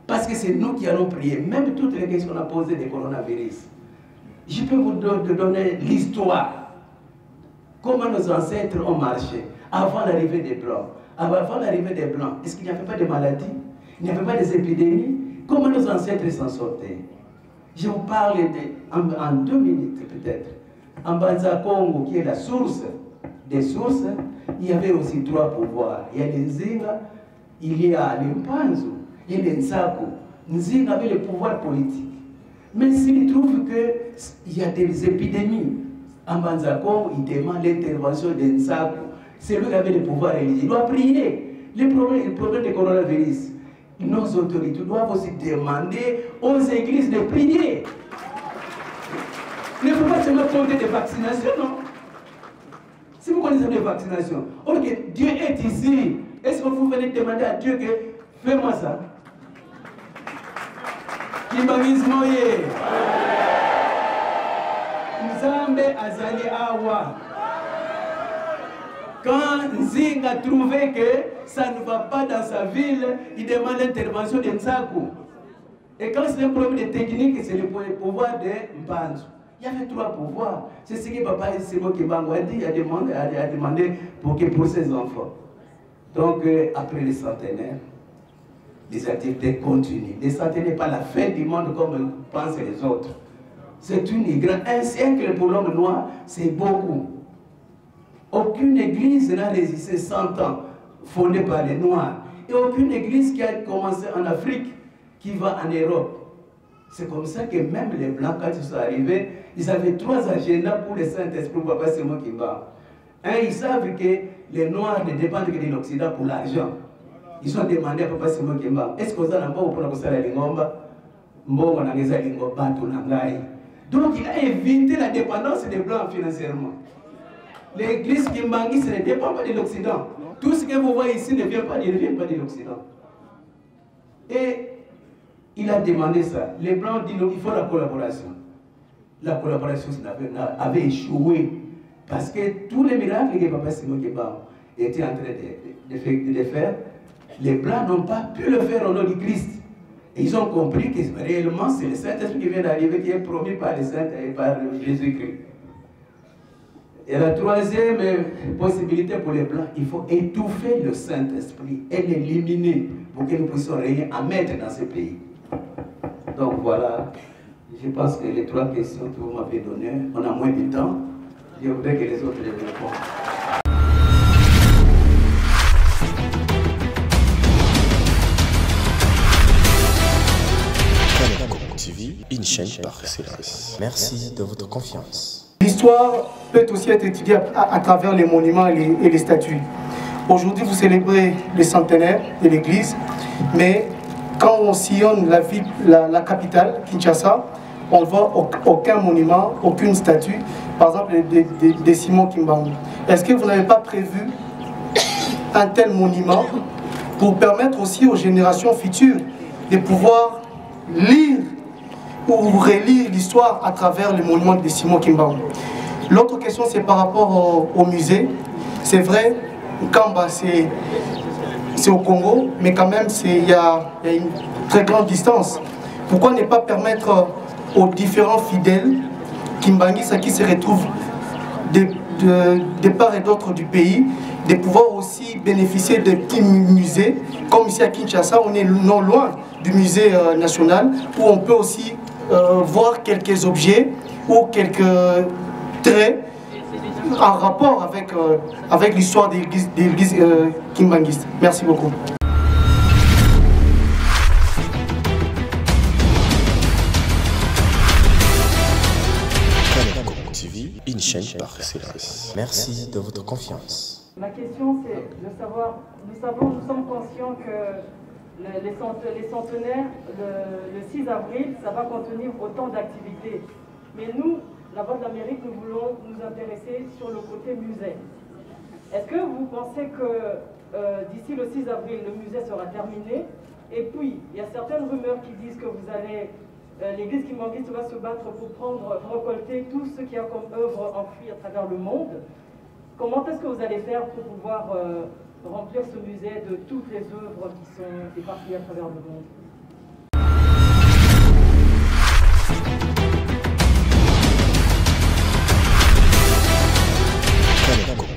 [SPEAKER 4] Parce que c'est nous qui allons prier, même toutes les questions qu'on a posées des coronavirus. Je peux vous donner l'histoire. Comment nos ancêtres ont marché avant l'arrivée des Blancs. Avant l'arrivée des Blancs, est-ce qu'il n'y avait pas de maladies? Il n'y avait pas des épidémies? Comment nos ancêtres s'en sortaient? Je vous parle en 2 minutes peut-être. En Banza Congo, qui est la source des sources, il y avait aussi 3 pouvoirs. Il y a les Nzinga, il y a les Mpanzu, il y a les Nsaku. Nzinga avait le pouvoir politique. Mais s'il trouve qu'il y a des épidémies, en Banza Congo, il demande l'intervention des Nsaku. C'est lui qui avait le pouvoir religieux. Il doit prier. Le problème du coronavirus, nos autorités doivent aussi demander aux églises de prier. Il ne faut pas seulement compter des vaccinations, non? Si vous connaissez les vaccinations, ok, Dieu est ici. Est-ce que vous venez demander à Dieu que fais-moi ça? Kimbangismo ye. Nzambe azali awa. Quand Nzing a trouvé que ça ne va pas dans sa ville, il demande l'intervention de Nsaku. Et quand c'est un problème de technique, c'est le pouvoir de Mpanzu. Il y avait 3 pouvoirs. C'est ce que Papa Simon Kimbangu a dit, a demandé pour ses enfants. Donc, après les centenaires, les activités continuent. Les centenaires, pas la fin du monde comme pensent les autres. C'est une grande... Un siècle pour l'homme noir, c'est beaucoup. Aucune église n'a résisté 100 ans, fondée par les Noirs. Et aucune église qui a commencé en Afrique, qui va en Europe. C'est comme ça que même les Blancs, quand ils sont arrivés, ils avaient 3 agendas pour le Saint-Esprit, Papa Simon Kimba. Ils savent que les Noirs ne dépendent que de l'Occident pour l'argent. Ils ont demandé à Papa Simon Kimba, est-ce que vous avez un peu pour la lingomba? Donc il a évité la dépendance des Blancs financièrement. L'église Kimbangi, ça ne dépend pas de l'Occident. Tout ce que vous voyez ici ne vient pas de l'Occident. Et il a demandé ça. Les Blancs disent qu'il faut la collaboration. La collaboration avait échoué. Parce que tous les miracles que Papa Simon Kimba était en train de faire, les Blancs n'ont pas pu le faire au nom du Christ. Et ils ont compris que réellement c'est le Saint-Esprit qui vient d'arriver, qui est promis par les saints et par Jésus-Christ. Et la 3e possibilité pour les Blancs, il faut étouffer le Saint-Esprit et l'éliminer pour que nous puissions rien à mettre dans ce pays. Donc voilà, je pense que les 3 questions que vous m'avez données, on a moins de temps. Je voudrais que les autres les répondent.
[SPEAKER 2] TV, une chaîne par excellence. Merci de votre confiance.
[SPEAKER 10] L'histoire peut aussi être étudiée à travers les monuments et les statues. Aujourd'hui, vous célébrez le centenaire de l'église, mais quand on sillonne la capitale, Kinshasa, on ne voit aucun monument, aucune statue, par exemple de Simon Kimbangu. Est-ce que vous n'avez pas prévu un tel monument pour permettre aussi aux générations futures de pouvoir lire ou relire l'histoire à travers le monument de Simon Kimbangu? L'autre question, c'est par rapport au musée. C'est vrai, Kamba, c'est au Congo, mais quand même, il y a une très grande distance. Pourquoi ne pas permettre aux différents fidèles Kimbanguistes qui se retrouvent de part et d'autre du pays, de pouvoir aussi bénéficier de petits musées, comme ici à Kinshasa, on est non loin du musée national, où on peut aussi voir quelques objets ou quelques traits en rapport avec l'histoire de l'église kimbanguiste. Merci beaucoup.
[SPEAKER 2] TV, une chaîne par excellence. Merci de votre confiance.
[SPEAKER 11] Ma question, c'est de savoir, nous sommes conscients que les centenaires, le 6 avril, ça va contenir autant d'activités. Mais nous, la Voix de l'Amérique, nous voulons nous intéresser sur le côté musée. Est-ce que vous pensez que d'ici le 6 avril, le musée sera terminé? Et puis, il y a certaines rumeurs qui disent que vous allez, l'église kimbanguiste va se battre pour récolter tout ce qu'il y a comme œuvre enfouie à travers le monde. Comment est-ce que vous allez faire pour pouvoir remplir ce musée de toutes les œuvres qui sont éparpillées à travers le monde?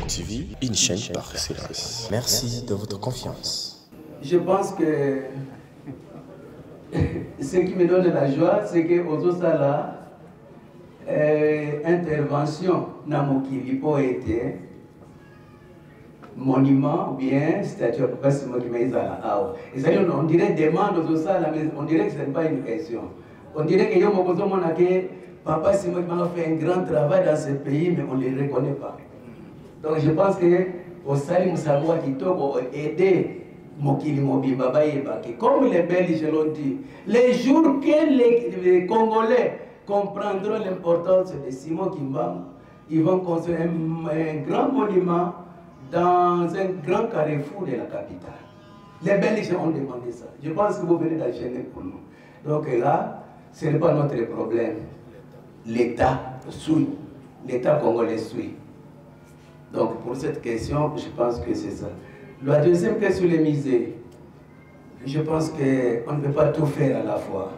[SPEAKER 2] TV, une chaîne par excellence. Merci de votre confiance.
[SPEAKER 4] Je pense que ce qui me donne la joie, c'est que Ozosala, intervention Namokili pour été monument ou bien statue de Papa Simon qui m'a dit on dirait demande Ozosala, mais on dirait que ce n'est pas une question. On dirait que Papa Simon a fait un grand travail dans ce pays, mais on ne le reconnaît pas. Donc je pense que au Salim Moussaloua qui t'a aidé Mokili Mobimba Baïba, comme les Belges l'ont dit, les jours que les Congolais comprendront l'importance de Simon Kimbangu, ils vont construire un grand monument dans un grand carrefour de la capitale. Les Belges ont demandé ça. Je pense que vous venez d'enchaîner pour nous. Donc là, ce n'est pas notre problème. L'État suit. L'État congolais suit. Donc pour cette question, je pense que c'est ça. La deuxième question, les musées. Je pense qu'on ne peut pas tout faire à la fois.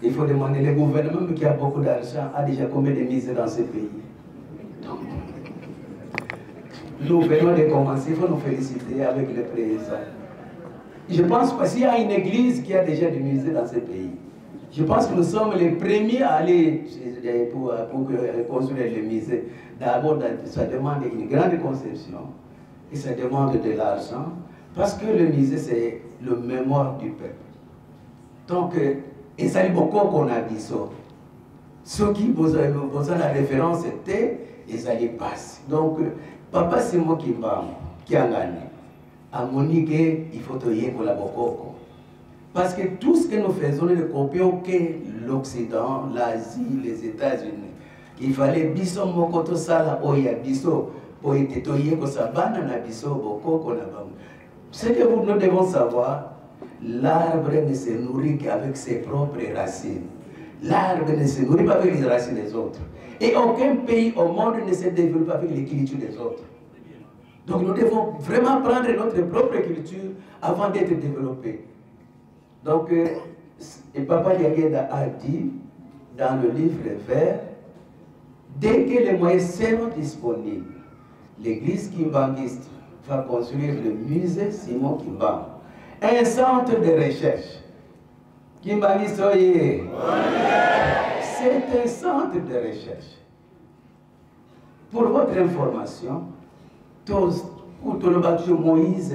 [SPEAKER 4] Il faut demander, le gouvernement qui a beaucoup d'argent a déjà combien de musées dans ce pays? Donc, nous venons de commencer, il faut nous féliciter avec le président. Je pense parce qu'il y a une église qui a déjà des musées dans ce pays. Je pense que nous sommes les premiers à aller pour construire les musées. D'abord, ça demande une grande conception et ça demande de l'argent parce que le musée, c'est le mémoire du peuple. Donc, et ça dit beaucoup qu'on a dit ça. Ceux qui besoin de la référence était, ils allaient passer. Donc, Papa Simon Kimbangu, qui a gagné, a moniqué, il faut y pour la Bokoko. Parce que tout ce que nous faisons, ne copions que l'Occident, l'Asie, les États-Unis. Il fallait biso mokoto sala oya biso pour être toyé ko sabana na biso bokoko na bam. Ce que nous devons savoir, l'arbre ne se nourrit qu'avec ses propres racines. L'arbre ne se nourrit pas avec les racines des autres. Et aucun pays au monde ne se développe avec les cultures des autres. Donc nous devons vraiment prendre notre propre culture avant d'être développés. Donc, et Papa Diagueda a dit dans le livre vert, dès que les moyens seront disponibles, l'église kimbanguiste va construire le musée Simon Kimbangu, un centre de recherche. Kimbanguiste, c'est un centre de recherche. Pour votre information, tous, Moïse.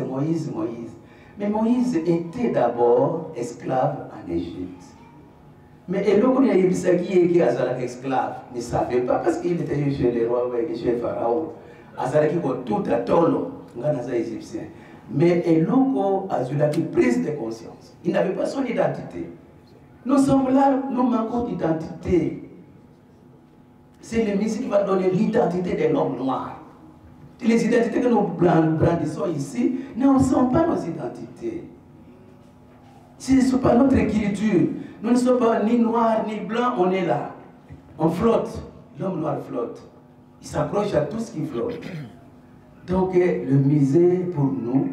[SPEAKER 4] Mais Moïse était d'abord esclave en Égypte. Mais Elokounia Yebisaki qui est esclave ne savait pas parce qu'il était chez les rois, chez le pharaon. Azalaki ko tout à tolo, nganaza égyptien. Mais Eloko a eu la prise de conscience. Il n'avait pas son identité. Nous sommes là, nous manquons d'identité. C'est le musique qui va donner l'identité de l'homme noir. Les identités que nous brandissons ici ne sont pas nos identités. Ce ne sont pas notre culture. Nous ne sommes pas ni noirs ni blancs, on est là. On flotte. L'homme noir flotte. Il s'accroche à tout ce qui flotte. Donc le musée pour nous,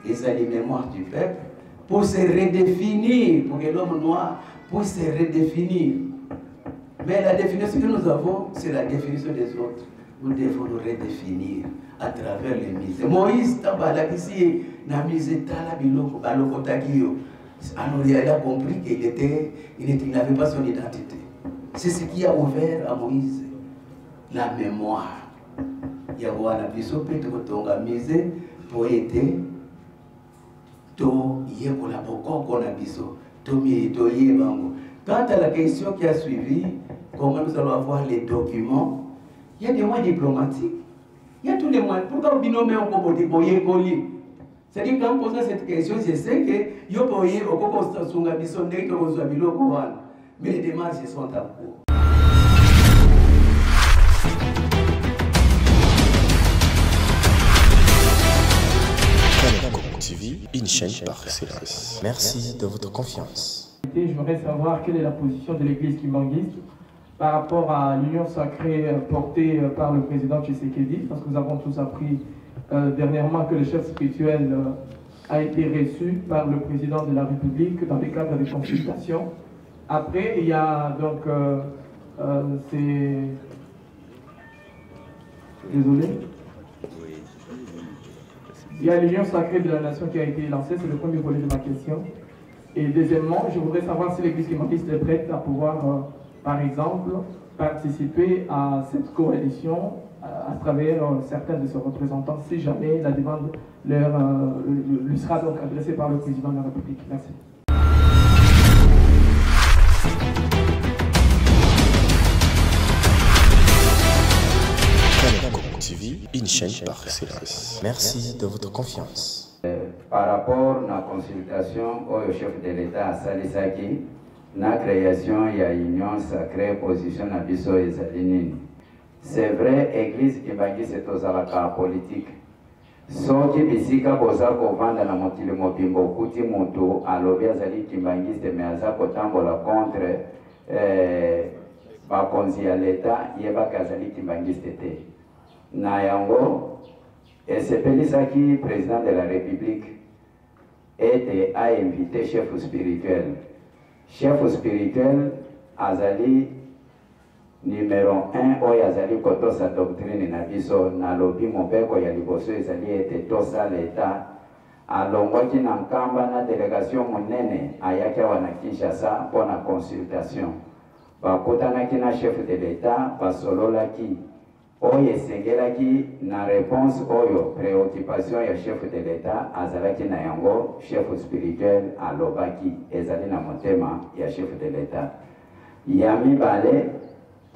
[SPEAKER 4] c'est les mémoires du peuple, pour se redéfinir, pour que l'homme noir puisse se redéfinir. Mais la définition que nous avons, c'est la définition des autres. Nous devons nous redéfinir à travers les musées. Moïse, alors il a compris qu'il n'avait pas son identité. C'est ce qui a ouvert à Moïse la mémoire. Il y a un biso peut-être musée pour aider Quant à la question qui a suivi, comment nous allons avoir les documents, il y a des moyens diplomatiques. Il y a tous les moyens. Pourquoi vous binômez un peu de boyer colis? C'est-à-dire qu'en posant cette question, je sais que yo boyer au coco sunga bison de to zo bilo kowan. Mais les démarches sont en cours.
[SPEAKER 2] TV, une chaîne par excellence. Merci de votre confiance.
[SPEAKER 8] J'aimerais savoir quelle est la position de l'église kimbanguiste par rapport à l'union sacrée portée par le président Tshisekedi, parce que nous avons tous appris dernièrement que le chef spirituel a été reçu par le président de la République dans le cadre des consultations. Après, il y a donc Désolé. Il y a l'union sacrée de la nation qui a été lancée, c'est le premier volet de ma question. Et deuxièmement, je voudrais savoir si l'église kimbanguiste est prête à pouvoir, par exemple, participer à cette coalition à travers certains de ses représentants, si jamais la demande lui sera donc adressée par le président de la République. Merci.
[SPEAKER 2] TV, une chaîne par excellence. Merci de votre confiance.
[SPEAKER 7] Par rapport à la consultation au chef de l'État à Salisaki, la création de l'union sacrée position à Bisso et Zalinini. C'est vrai, l'église qui m'a dit c'est aux alaka politique. Ce qui bisika boza kovanda na mokili mobimbo kuti mutu alobi azali kimbangiste me aza kotambola contre bakonzi ya l'État yebaka azali kimbangiste te. Na yango esepelisaki président de la République et a invité chef spirituel. Chef spirituel azali numéro 1 oyo azali kotosa doctrine na biso na lobi mobeko ya liboso ezali ete tosa l'État alongwaki na nkamba na délégation monene ayaki awa na Kinshasa mpona consultation. Bakutanaki na chef de l'État basololaki oyo esengelaki na réponse oyo préoccupation ya chef de l'État azalaki na yango chef spirituel alobaki ezali na motema ya chef de l'État. Ya mibale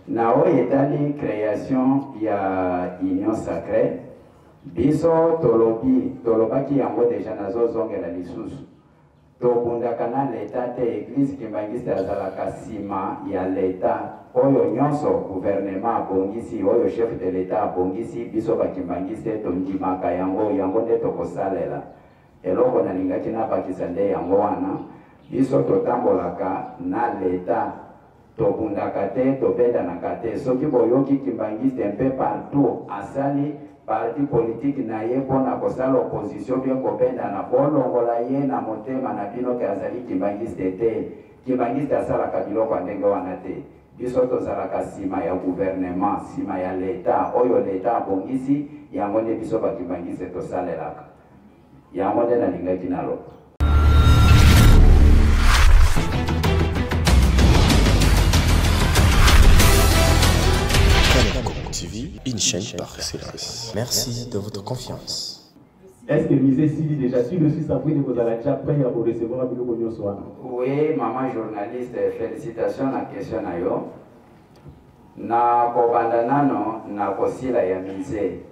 [SPEAKER 7] na oyo etali création ya union sacrée biso tolobaki yango deja nazozongela lisusu tobundaka na l'État te église kimbangiste azalaka nsima ya l'État oyo nyonso gouvernement abongisi oyo chef de l'État abongisi biso bakimbangiste tondimaka yango nde tokosalela eloko nalingaki nabakisa nde yango wana biso totambolaka na l'État tobundaka te tobendanaka te soki boyoki kimbangiste mpe partout asali parti politique na ye mpona kosala opposition bien kobendana bolongola ye na motema na bino ke azali kimbangiste te kimbangiste asalaka biloko ya ndenge wana te biso tozalaka nsima ya gouvernement nsima ya l'État oyo l'État abongisi yango nde biso bakimbangiste tosalelaka yango nde nalingaki naloba.
[SPEAKER 2] TV, une chaîne par excellence. Merci de votre confiance.
[SPEAKER 12] Est-ce que Misé Sili déjà su le 6 avril vous allez déjà prêt à recevoir Abilo Konyo Soana?
[SPEAKER 7] Oui, maman journaliste, félicitations à la question. Na kobanda nano na kosila ya Misé.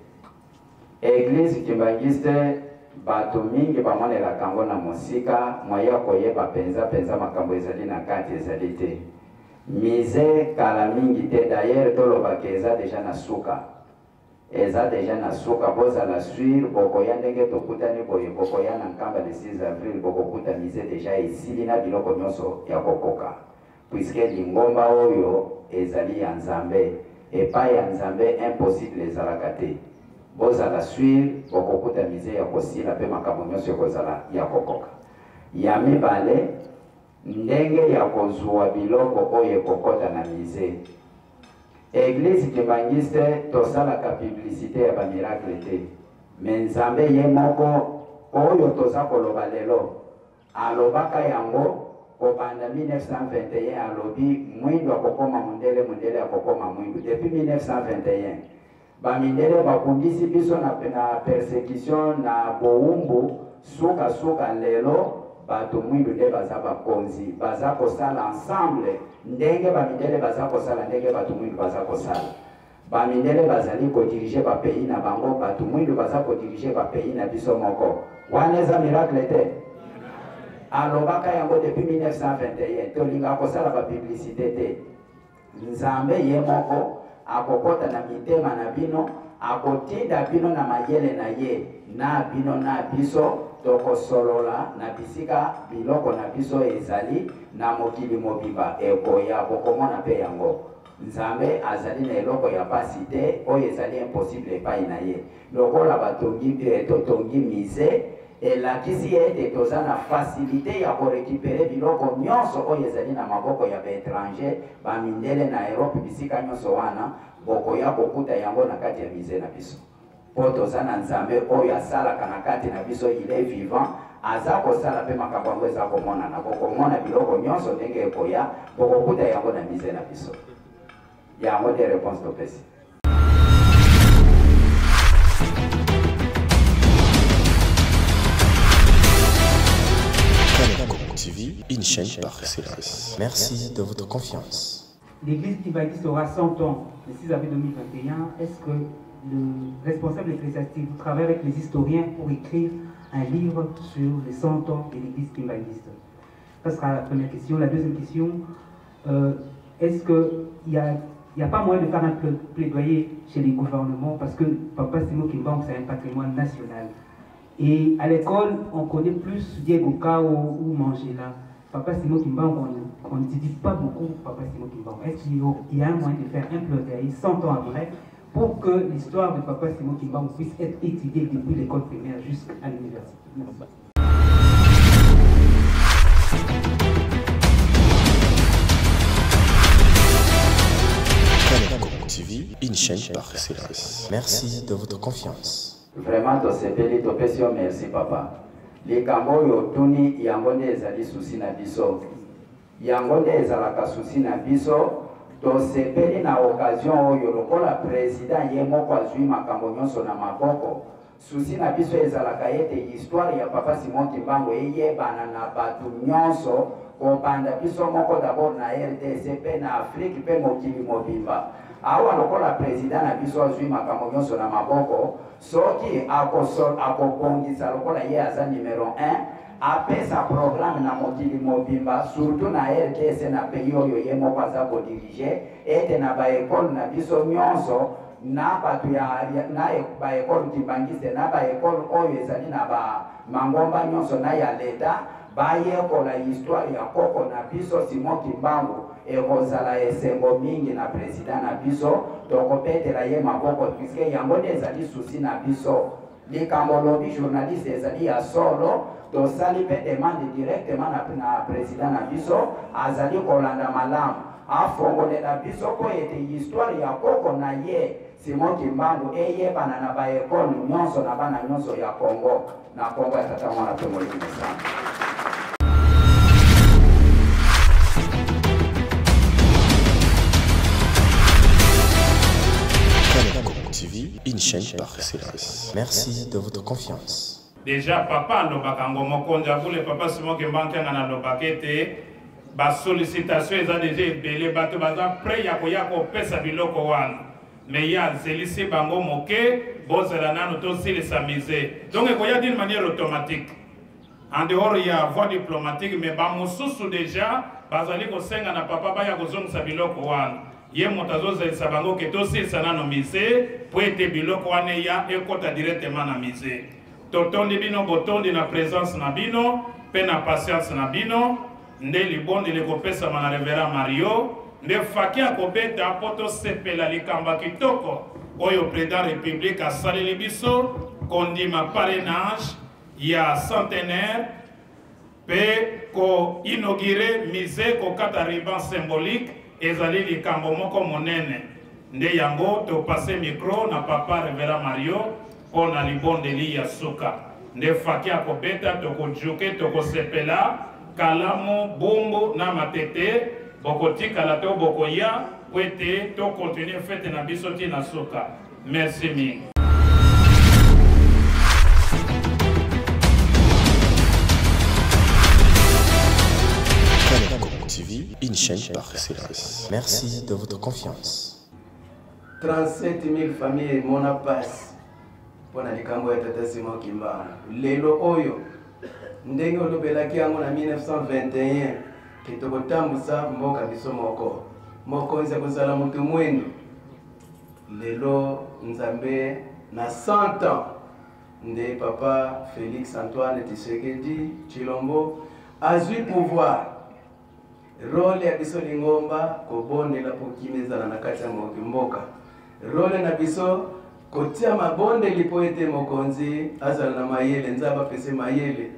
[SPEAKER 7] Église kimbangiste bato mingi bamonela kango na mosika moya koyeba penza makambo ezali na kati ezali te. Misé kala mingi te d'ailleurs tolobaka eza deja na suka. Eza deja na suka boza la suivre bokoya ndenge tokutani boye bokoya na nkamba le 6 avril bokokuta Misé deja esili na biloko nyonso ya kokoka. Puisque lingomba oyo ezali ya Nzambe epai ya Nzambe impossible ezalaka te. Boza la suivre bokokuta Misé ya kosila pe makambo nyonso ekozala ya kokoka. Ya mibale ndenge ya kozwa biloko oyo kokota na Misé. Église kimbangiste tosalaka publicité ya bamiracle te. Me Nzambe ye moko oyo toza koloba lelo alobaka yango kobanda 1921 alobi mwindu akokoma mundele akokoma mwindu. Depuis 1921 bamindele bakundisi biso na persécution na bowumbu suka lelo bato mwindu nde baza bakonzi baza kosala ensemble ndenge bamindele baza kosala ndenge bato mwindu baza kosala bamindele bazali kodiriger bapays na bango, bato mwindu baza kodiriger bapays na biso moko. Wana eza miracle te. Alobaka yango depuis 1921, tolinga kosala ba publicité te. Nzambe ye moko akokota na mitema na bino, akotinda bino na mayele na ye, na bino na biso tokosolola na bisika biloko na biso ezali na mokili mobimba ekoya bokomona pe yango. Nzambe azali na eloko ya pasi te oyo ezali impossible epai na ye. Lokola totongi mise elakisi ete toza na facilité ya korekipere biloko nyonso oyo ezali na maboko ya baétranger bamindele na Europe bisika nyonso wana bokoya kokuta yango na kati ya mise na biso. Po toza na Nzambe oyo asalaka na kati na biso, il est vivant, aza kosala pe makambo yango eza komonana, bokomona biloko nyonso ndenge ekoya bokokuta yango na mise na biso. Yango de réponse topesi.
[SPEAKER 2] TV, une chaîne par excellence. Merci de votre confiance.
[SPEAKER 13] L'église Kimbanguiste aura 100 ans le 6 avril 2021. Est-ce que le responsable ecclésiastique travaille avec les historiens pour écrire un livre sur les 100 ans de l'église Kimbanguiste? Ça sera la première question. La deuxième question, est-ce qu'il n'y a pas moyen de faire un plaidoyer chez les gouvernements, parce que Papa Simo Kimbangu, c'est un patrimoine national. Et à l'école, on connaît plus Diego Cao ou Mangela. Papa Simo Kimbangu, on ne dit pas beaucoup Papa Simo Kimbangu. Est-ce qu'il y a un moyen de faire un plaidoyer 100 ans après pour que l'histoire de Papa Simo Kimbangu puisse être étudiée depuis l'école primaire jusqu'à l'université?
[SPEAKER 2] TV, une chaîne par excellence. Merci de votre confiance.
[SPEAKER 7] Vraiment, tosepeli topesio merci papa. Likambo yo tuni yango nde ezali susi na biso. Yango nde ezalaka susi na biso. Tosepeli na occasion oyo lokola président ye moko azwi makambo nyonso na maboko. Susi na biso ezalaka ete histoire ya Papa Simon Kimbangu eyebana na bato nyonso kobanda biso moko d'abord na RDC pe na Afrique pe mokili mobimba. Awa lokola président na biso azwi makambo nyonso na maboko, soki akobongisa lokola ye aza numéro 1, apesa programme na mokili mobimba, surtout na RDC na pays oyo ye moko aza kodirige, ete na baekole na biso nyonso, na bato na baekole Kimbanguiste, na baekole oyo ezali na mangomba nyonso na ya leta, bayekola histoire ya koko na biso Simon Kimbangu ekozala esengo mingi na président na biso tokopetela ye maboko puisque yango nde ezali susi na biso. Likambo lobi journaliste ezali ya solo, tosali pe demande directement na président na biso azali kolanda malamu afongolela biso po ete histoire ya koko na ye Simon Kimbangu eyebana na baekole nyonso na bana nyonso ya Congo na Congo ya tata mwana pe moleki misana.
[SPEAKER 2] TV, une chaîne par excellence. Merci de votre confiance.
[SPEAKER 3] Déjà, papa Lobakango Mokonja, pour le papa Simon Kimbangu na Lobakete, ba sollicitation eza déjà ebele bato baza prêt ya kopesa biloko wana. Mais ya zelisi bango moke, bozela nano to silisa mise. Donc ekoya d'une manière automatique. En dehors il y a voie diplomatique, mais ba mosusu déjà bazali kosenga na papa baya kozongisa biloko wana. Ye motazo zelisa bango ke to silisa nano mise, po ete biloko wana ya ekota directement na mise. Totondi bino botondi na présence na bino, pe na patience na bino. Nde libondi lekopesa mana Révérend Mario, nde faki akobeta poto sepela likamba kitoko oyo président république asaleli biso kondima parrainage ya centenaire pe ko inauguré musée ko kata ruban symbolique ezali likambo moko monene. Nde yango to passer micro na papa Révérend Mario pona libondeli ya suka. Nde faki akobeta to ko juke to ko sepela Kalamo, Bombo, Namatete, Bokoti, Kalato, Bokoya, Kwete, to continuer fête na bisoti na soka. Merci mille.
[SPEAKER 2] TV, une chaîne par excellence. Merci de votre confiance.
[SPEAKER 4] 37 000 familles mona passe pona likambo ya tata Simon Kimbangu. Lelo oyo ndenge olobelaki yango na 1921 kitokotambusa mboka biso moko mokonzi akozala mutu mwendo. Lelo nzambe na 100 ans nde papa Félix Antoine Tshisekedi Tshilombo azwi pouvoir. Role ya biso lingomba kobondela pokimezala na kati ya mboka. Role na biso kotia mabondeli po ete mokonzi azala na mayele, nzaba pese mayele.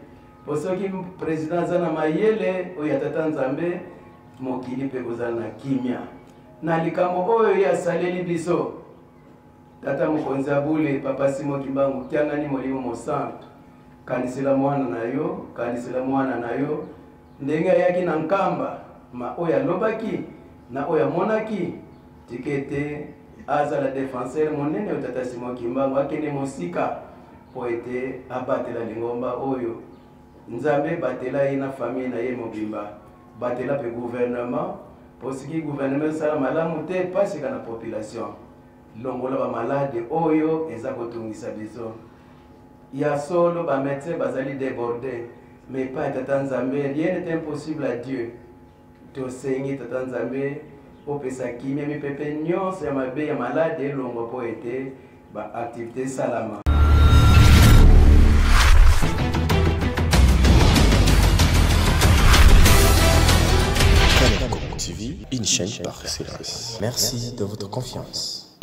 [SPEAKER 4] Posoki président aza na mayele oyo atata nzambe mokili pe kozala na kimia. Na likambo oyo ya saleli biso tata mokonzi abule papa Simon Kimbangu tiangani molimo mosantu kanisela mwana na yo, kanisela mwana na yo ndenge ayaki na nkamba ma oyo alobaki na oyo amonaki tikete azala défenseur monene oyo tata Simon Kimbangu akende mosika po ete abatela lingomba oyo nzambe batela ye na famille na ye mobimba batela pe gouvernement posiki gouvernement sala malamu te pasika na population longola ba malade oyo eza kotungisa biso ya solo ba médecins bazali débordés mais pas tata nzambe rien n'est impossible à Dieu. Tosengi tata nzambe opesa kimia mipepe nyonso ya mabe ya malade elongo po ete ba activité salama.
[SPEAKER 2] Canal TV, une chaîne par excellence. Merci de votre confiance.